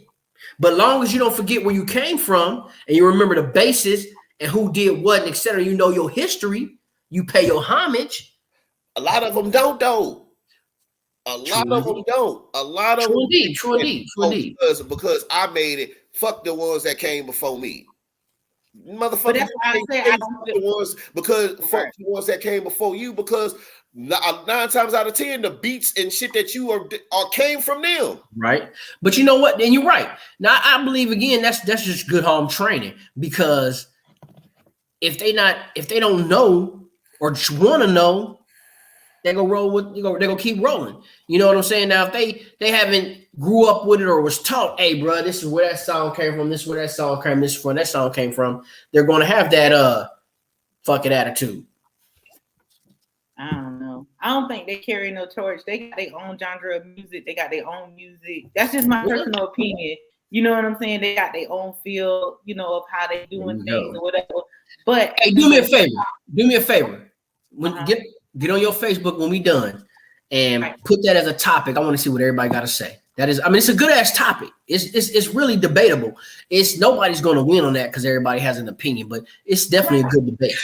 But long as you don't forget where you came from and you remember the basis and who did what, and et cetera, you know your history, you pay your homage. A lot of them don't, though. A lot of them don't. A lot of them. True indeed. Because I made it. Fuck the ones that came before me. Motherfucker. But that's why I say I don't the ones because fuck the ones that came before you, because 9 times out of 10 the beats and shit that you are came from them. Right. But you know what? And you're right. Now I believe again that's just good home training, because if they don't know or just want to know, they go roll with they're gonna keep rolling. You know what I'm saying? Now, if they haven't grew up with it or was taught, hey, bro, this is where that song came from, this is where that song came, this is where that song came from, they're gonna have that fucking attitude. I don't know. I don't think they carry no torch. They got their own genre of music. They got their own music. That's just my personal opinion. You know what I'm saying? They got their own feel, of how they doing things or whatever. But hey, do me a favor. When get on your Facebook when we done and put that as a topic. I want to see what everybody got to say. That is, it's a good ass topic. It's really debatable. Nobody's going to win on that because everybody has an opinion, but it's definitely a good debate.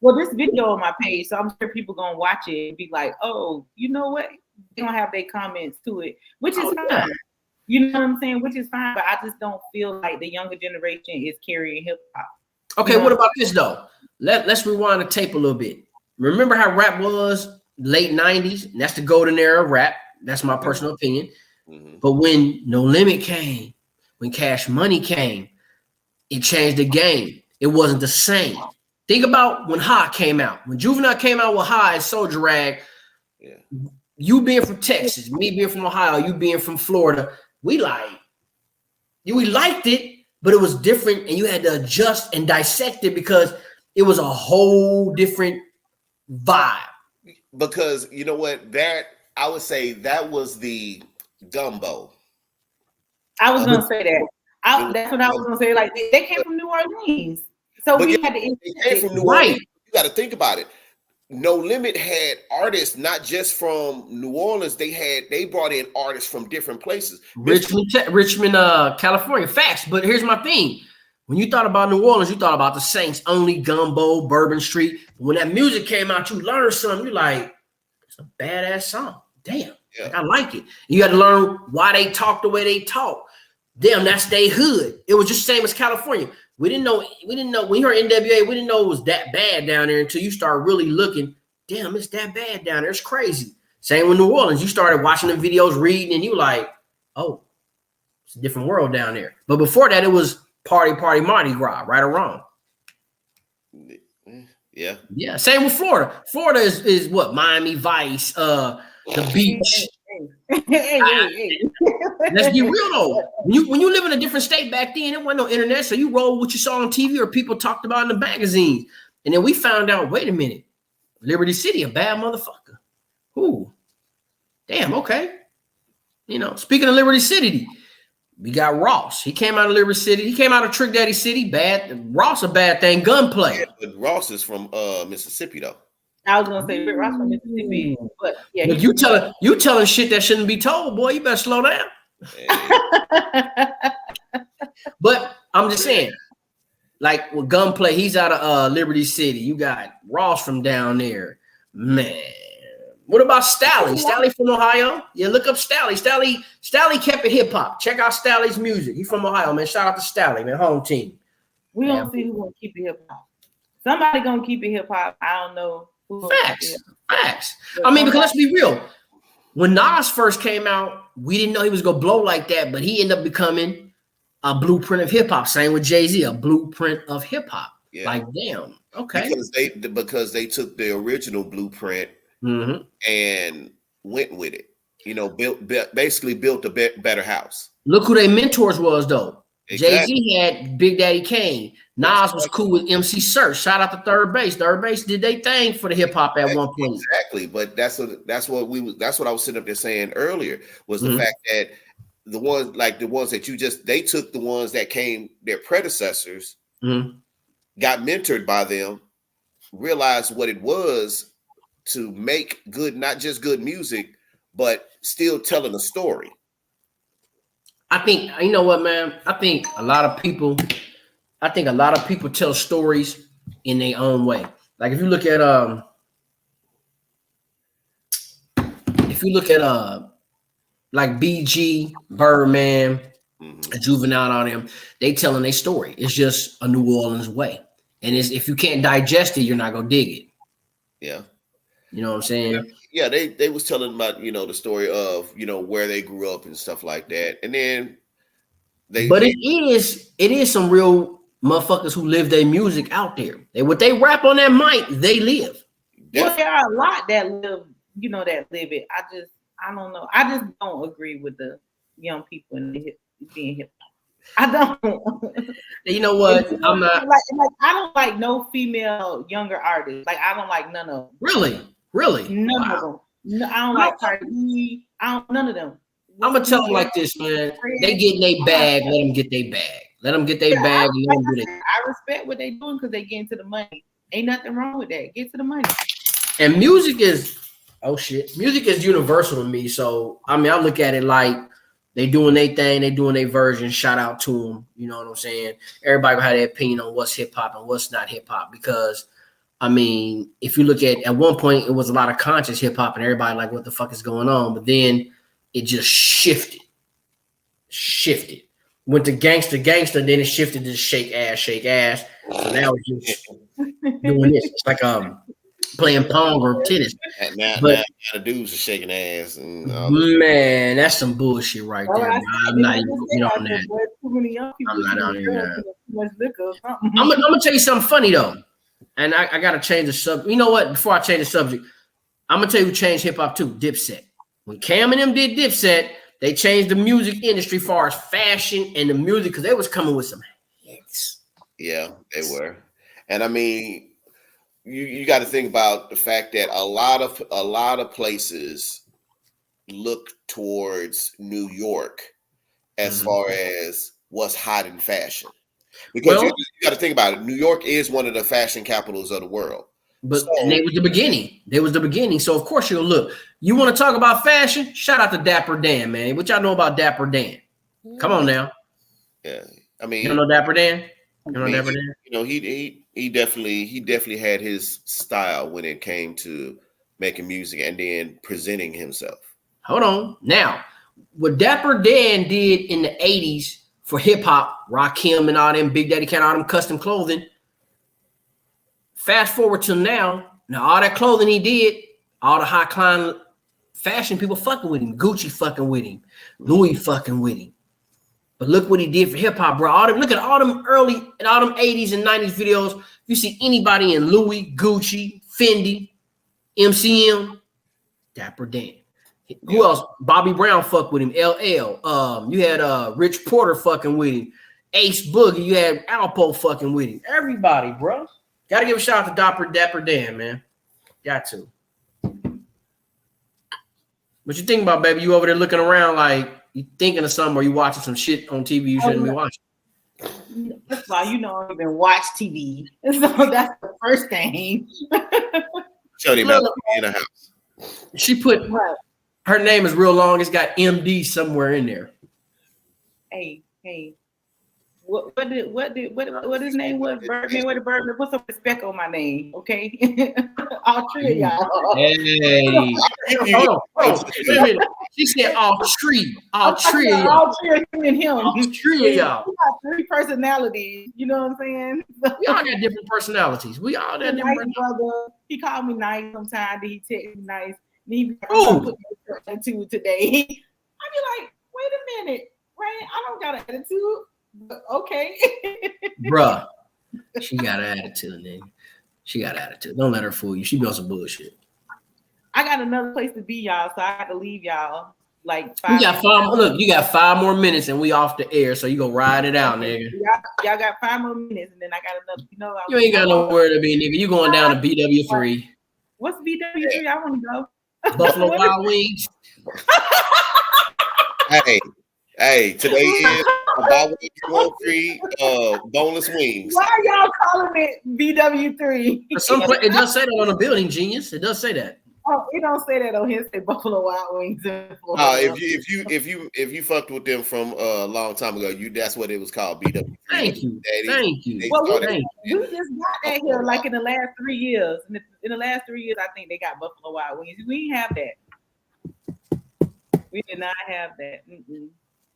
Well, this video on my page, so I'm sure people gonna watch it and be like, "Oh, you know what?" They're gonna have their comments to it, which is fine. Yeah. You know what I'm saying? Which is fine, but I just don't feel like the younger generation is carrying hip hop. Okay, what about this though? Let's rewind the tape a little bit. Remember how rap was late 90s? And that's the golden era of rap. That's my personal opinion. Mm-hmm. But when No Limit came, when Cash Money came, it changed the game. It wasn't the same. Think about when Ha came out. When Juvenile came out with Ha and Soldier Rag, you being from Texas, me being from Ohio, you being from Florida, we liked it, but it was different, and you had to adjust and dissect it because it was a whole different vibe. Because you know what? That I would say that was the gumbo. I was gonna say that. That's what I was gonna say. Like they came from New Orleans. So we had to came from New Orleans. You got to think about it. No Limit had artists not just from New Orleans. They brought in artists from different places. Richmond, California. Facts. But here's my thing: when you thought about New Orleans, you thought about the Saints only, Gumbo, Bourbon Street. When that music came out, you learned something. You're like, it's a badass song. Damn, I like it. You had to learn why they talk the way they talk. Damn, that's their hood. It was just the same as California. We didn't know when you heard NWA, we didn't know it was that bad down there until you start really looking. Damn, it's that bad down there. It's crazy. Same with New Orleans. You started watching the videos, reading, and you like, oh, it's a different world down there. But before that, it was party, Mardi Gras, right or wrong. Yeah. Yeah. Same with Florida. Florida is what? Miami Vice, the beach. Hey. Let's be real though. When you live in a different state back then, it wasn't no internet, so you roll what you saw on TV or people talked about in the magazines. And then we found out, wait a minute, Liberty City, a bad motherfucker. Ooh, damn, okay. Speaking of Liberty City, we got Ross. He came out of Liberty City. He came out of Trick Daddy City. Bad. Ross a bad thing. Gunplay. Yeah, but Ross is from Mississippi though. I was gonna say Rick Ross from Mississippi, but yeah. But you telling shit that shouldn't be told, boy. You better slow down. But I'm just saying, like with Gunplay, he's out of Liberty City. You got Ross from down there, man. What about Stally? Stally from Ohio? Yeah, look up Stally. Stally kept it hip hop. Check out Stally's music. He's from Ohio, man. Shout out to Stally, man. Home team. We don't see who's gonna keep it hip hop. Somebody gonna keep it hip hop. I don't know. Facts. I mean, because let's be real. When Nas first came out, we didn't know he was gonna blow like that, but he ended up becoming a blueprint of hip hop. Same with Jay-Z, a blueprint of hip hop. Yeah. Like, damn, okay. Because they took the original blueprint and went with it. Basically built a better house. Look who their mentors was though. Exactly. Jay-Z had Big Daddy Kane. Nas was cool with MC Search. Shout out to Third Base. Third Base did they thing for the hip hop at one point. Exactly, but that's what I was sitting up there saying earlier was the fact that the ones that they took the ones that came their predecessors, got mentored by them, realized what it was to make good, not just good music, but still telling a story. I think, you know what, man? I think a lot of people tell stories in their own way. Like if you look at like BG, Birdman, Juvenile, all them, they telling their story. It's just a New Orleans way. And if you can't digest it, you're not gonna dig it. Yeah. You know what I'm saying? Yeah, they was telling about, the story of, where they grew up and stuff like that. And then it is some real motherfuckers who live their music out there. What they rap on that mic, they live. Well, there are a lot that live, that live it. I don't know. I just don't agree with the young people being hip hop. I don't. You know what? I'm not like I don't like no female younger artists. Like I don't like none of them. Really? None of them. No, I don't like Cardi B. None of them. I'm gonna tell them like this, man. They get in their bag. Let them get their bag. Let them get their bag. And let them do it. I respect what they doing because they get into the money. Ain't nothing wrong with that. Get to the money. And music is Music is universal to me. So I mean, I look at it like they doing their thing. They doing their version. Shout out to them. You know what I'm saying? Everybody have their opinion on what's hip hop and what's not hip hop because. I mean, if you look at one point, it was a lot of conscious hip hop, and everybody like, what the fuck is going on? But then it just shifted. Went to gangster, then it shifted to shake ass. So now it's just doing this. It's like playing pong or tennis. Now the dudes are shaking ass. And, man, that's some bullshit right there. I'm not even on that. I'm not on that. I'm gonna tell you something funny though. And I gotta change the subject. You know what? Before I change the subject, I'm gonna tell you who changed hip hop too. Dipset. When Cam and them did Dipset, they changed the music industry as far as fashion and the music because they was coming with some hits. Yeah, they were. And I mean, you got to think about the fact that a lot of places look towards New York as far as what's hot in fashion. Because you got to think about it. New York is one of the fashion capitals of the world. And they was the beginning. So of course you'll look. You want to talk about fashion? Shout out to Dapper Dan, man. What y'all know about Dapper Dan? Come on now. Yeah, I mean, you don't know Dapper Dan? Dapper Dan? He definitely had his style when it came to making music and then presenting himself. Hold on. Now, what Dapper Dan did in the 80s for hip hop, Rakim and all them, Big Daddy Kane, all them custom clothing. Fast forward to now all that clothing he did, all the high climb fashion people fucking with him, Gucci fucking with him, Louis fucking with him. But look what he did for hip hop, bro. Look at all them early and all them 80s and 90s videos. You see anybody in Louis, Gucci, Fendi, MCM, Dapper Dan. Who else? Bobby Brown fucked with him. LL. You had Rich Porter fucking with him. Ace Boogie. You had Alpo fucking with him. Everybody, bro. Gotta give a shout out to Dapper Dan, man. Got to. What you think about, baby? You over there looking around like you thinking of something or you watching some shit on TV you shouldn't be watching? First of all, I don't even watch TV. So that's the first thing. Shorty about to be in the house. She put her name is real long. It's got MD somewhere in there. Hey. What his name was? Birdman. What the Birdman? Put some respect on my name, okay? All three of y'all. Hey. Hold on. She said all three of y'all. All three of him and him. All three of y'all. We got three personalities. You know what I'm saying? We all got different personalities. We all got different. Brother. He called me nice sometimes. He text me nice. He put attitude today. be like, wait a minute, right? I don't got an attitude, but okay. Bruh, she got an attitude, nigga. She got attitude. Don't let her fool you. She be on some bullshit. I got another place to be, y'all, so I got to leave y'all. Like You got 5. Look, you got 5 more minutes, and we off the air, so you gonna ride it out, nigga. Y'all got 5 more minutes, and then I got another. You know, You ain't got nowhere to be, nigga. You going down to BW3. What's BW3? I want to go. Buffalo Wild Wings. Hey, today is about free boneless wings. Why are y'all calling it BW3? It does say that on the building, genius. It does say that. Oh, it don't say that on here. Say Buffalo Wild Wings. If you fucked with them from a long time ago, that's what it was called. BW. Thank you. Well, we just got that here like in the last 3 years. In the last 3 years, I think they got Buffalo Wild Wings. We didn't have that. We did not have that. Mm-mm.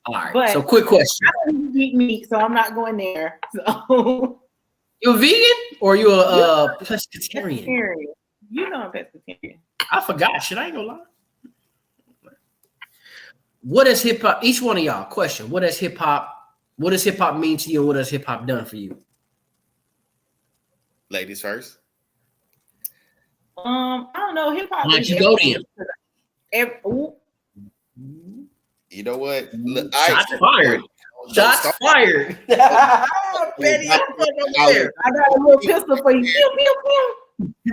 All right. But so, quick question. I don't eat meat, so I'm not going there. So, you a vegan or you a pescatarian? You know I'm pescatarian. I forgot. Shit, I ain't gonna lie. What is hip hop? Each one of y'all, question. What does hip hop mean to you, and what has hip hop done for you? Ladies first. I don't know. Hip hop. Why you go then? You know what? Look, Shots fired. Shots fired. Petty, I got a little pistol for you. Pew, pew, pew.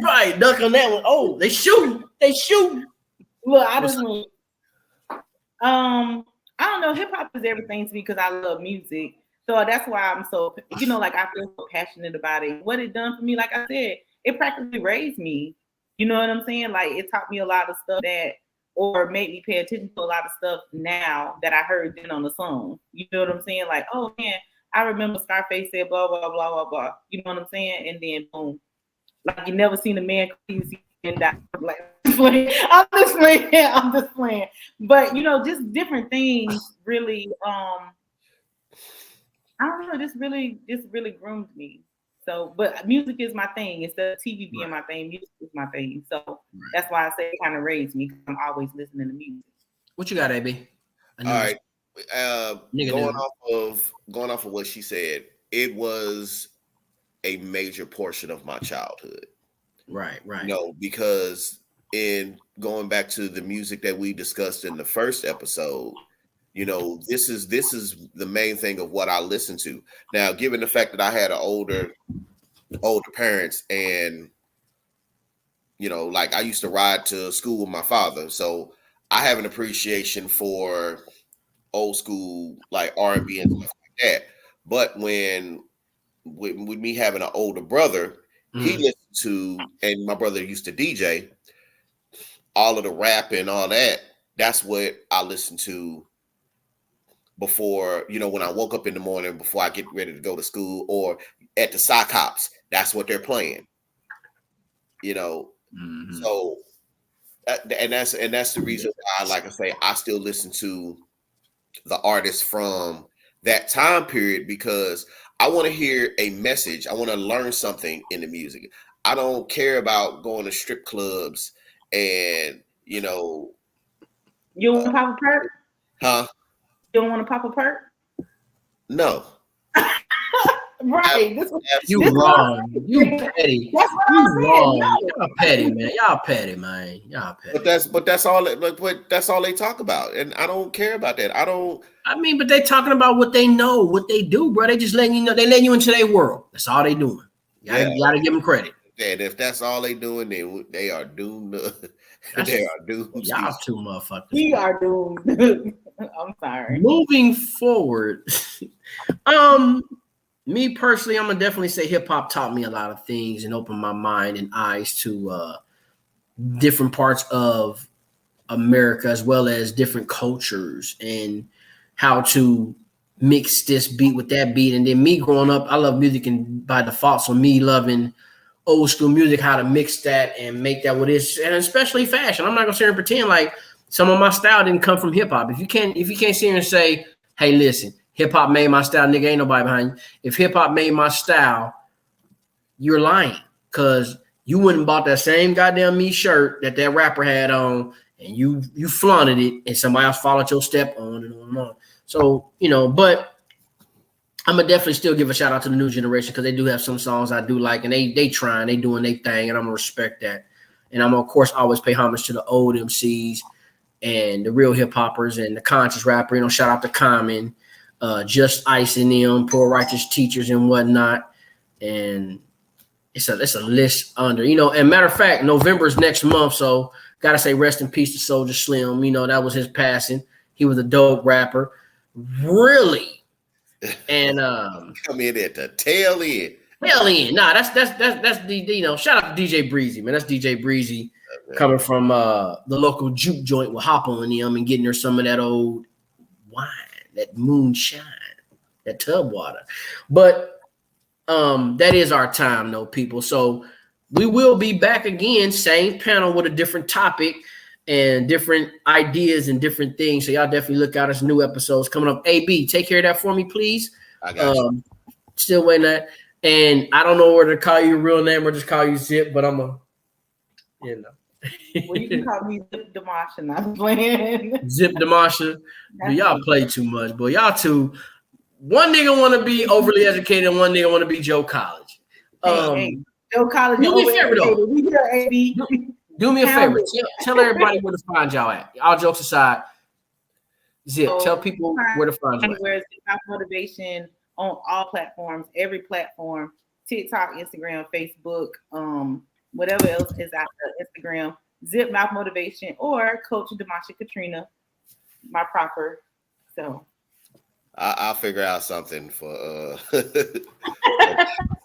Right, duck on that one. Oh, they shooting. Look, I just want. I don't know. Hip hop is everything to me because I love music. So that's why I'm so, like I feel so passionate about it. What it done for me, like I said, it practically raised me. You know what I'm saying? Like it taught me a lot of stuff or made me pay attention to a lot of stuff now that I heard then on the song. You know what I'm saying? Like, oh man, I remember Scarface said blah, blah, blah, blah, blah. You know what I'm saying? And then boom. Like you never seen a man and die. Like, I'm just playing. But just different things really I don't know, just really groomed me. So, but music is my thing. Instead of TV being my thing, music is my thing. So that's why I say it kind of raised me because I'm always listening to music. What you got, AB? All right. Going off of what she said, it was a major portion of my childhood. Right. Because in going back to the music that we discussed in the first episode, this is the main thing of what I listen to. Now, given the fact that I had older parents and, like I used to ride to school with my father. So I have an appreciation for old school, like R&B and stuff like that. But with me having an older brother, he listened to, and my brother used to DJ, all of the rap and all that. That's what I listened to before, when I woke up in the morning, before I get ready to go to school, or at the sock hops, that's what they're playing. So, and that's the reason why, like I say, I still listen to the artists from that time period, because I want to hear a message. I want to learn something in the music. I don't care about going to strip clubs and, You don't want to pop a perk? Huh? You don't want to pop a perk? No. Right. You wrong. You petty. That's what you I'm wrong. saying. No. Y'all petty, man. Y'all petty, man. Y'all petty. But that's all. That's all they talk about, and I don't care about that. But they talking about what they know, what they do, bro. They just letting you know. They letting you into their world. That's all they doing. You gotta give them credit. And if that's all they doing, then they are doomed. They are doomed. Y'all two motherfuckers. We are doomed. I'm sorry. Moving forward, me personally, I'm gonna definitely say hip hop taught me a lot of things and opened my mind and eyes to different parts of America, as well as different cultures and how to mix this beat with that beat. And then me growing up, I love music and by default, so me loving old school music, how to mix that and make that what is, and especially fashion. I'm not gonna sit here and pretend like some of my style didn't come from hip hop. If you can't sit here and say, hey, listen, hip hop made my style, nigga, ain't nobody behind you. If hip hop made my style, you're lying, because you wouldn't bought that same goddamn me shirt that rapper had on and you flaunted it, and somebody else followed your step on and on and on. So, but I'm gonna definitely still give a shout out to the new generation because they do have some songs I do like, and they trying, they doing their thing, and I'm gonna respect that. And I'm gonna, of course, always pay homage to the old MCs and the real hip hoppers and the conscious rapper. Shout out to Common, Just Ice and them, Poor Righteous Teachers and whatnot. And it's a list under, and matter of fact, November is next month, so gotta say rest in peace to Soulja Slim. That was his passing. He was a dope rapper, really. And come in at the tail end. Nah, that's the shout out to DJ Breezy, man. That's DJ Breezy coming from the local juke joint with Hop on them and getting her some of that old wine, that moonshine, that tub water. But that is our time, though, people. So we will be back again, same panel with a different topic and different ideas and different things. So y'all definitely look out as new episodes coming up. AB, take care of that for me, please. I got you. Still waiting that. And I don't know whether to call you your real name or just call you Zip, but I'm Well, you can call me Zip Damasha, and I'm playing. Zip Damasha. But y'all play too much, boy. Y'all two. One nigga want to be overly educated, and one nigga want to be Joe College. Hey, Joe College. Do me a favor, though. We here, AB. Do me a favor. Tell everybody where to find y'all at. All jokes aside, Zip, tell people where to find you at. Where's Zip Motivation on all platforms, every platform, TikTok, Instagram, Facebook, whatever else is out there, Instagram, Zip Mouth Motivation, or Coach Damasha Katrina, my proper. So I'll figure out something for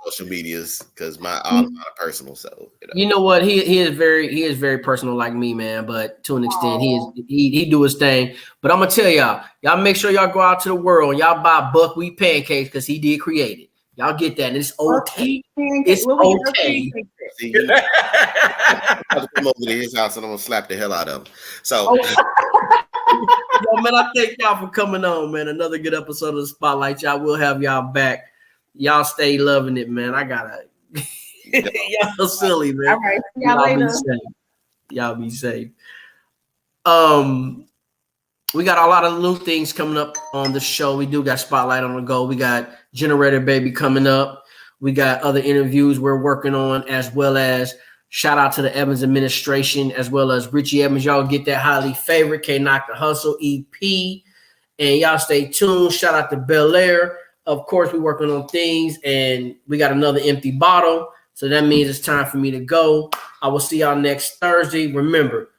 social medias because I'm not personal. So you know what, he is very personal like me, man. But to an extent, he do his thing. But I'm gonna tell y'all make sure y'all go out to the world and y'all buy buckwheat pancakes because he did create it. Y'all get that, and it's okay. It's okay. See, I'll come over to his house and I'm gonna slap the hell out of him. So. Yo, man, I thank y'all for coming on, man. Another good episode of the Spotlight. Y'all will have y'all back. Y'all stay loving it, man. I gotta. Y'all silly, man. All right, see y'all later. Be safe. Y'all be safe. We got a lot of new things coming up on the show. We do got Spotlight on the go. We got Generator Baby coming up. We got other interviews we're working on, as well as shout out to the Evans administration, as well as Richie Evans. Y'all get that highly favorite K Knock the Hustle EP. And y'all stay tuned. Shout out to Bel Air. Of course, we're working on things, and we got another empty bottle. So that means it's time for me to go. I will see y'all next Thursday. Remember,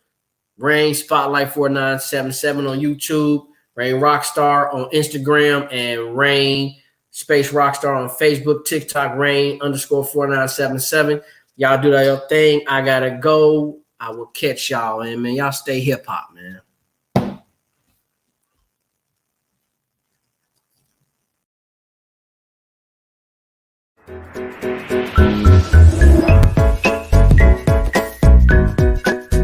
Rain Spotlight 4977 on YouTube, Rain Rockstar on Instagram, and Rain Space Rockstar on Facebook, TikTok, Rain _4977. Y'all do that your thing. I gotta go. I will catch y'all, and man, y'all stay hip hop, man.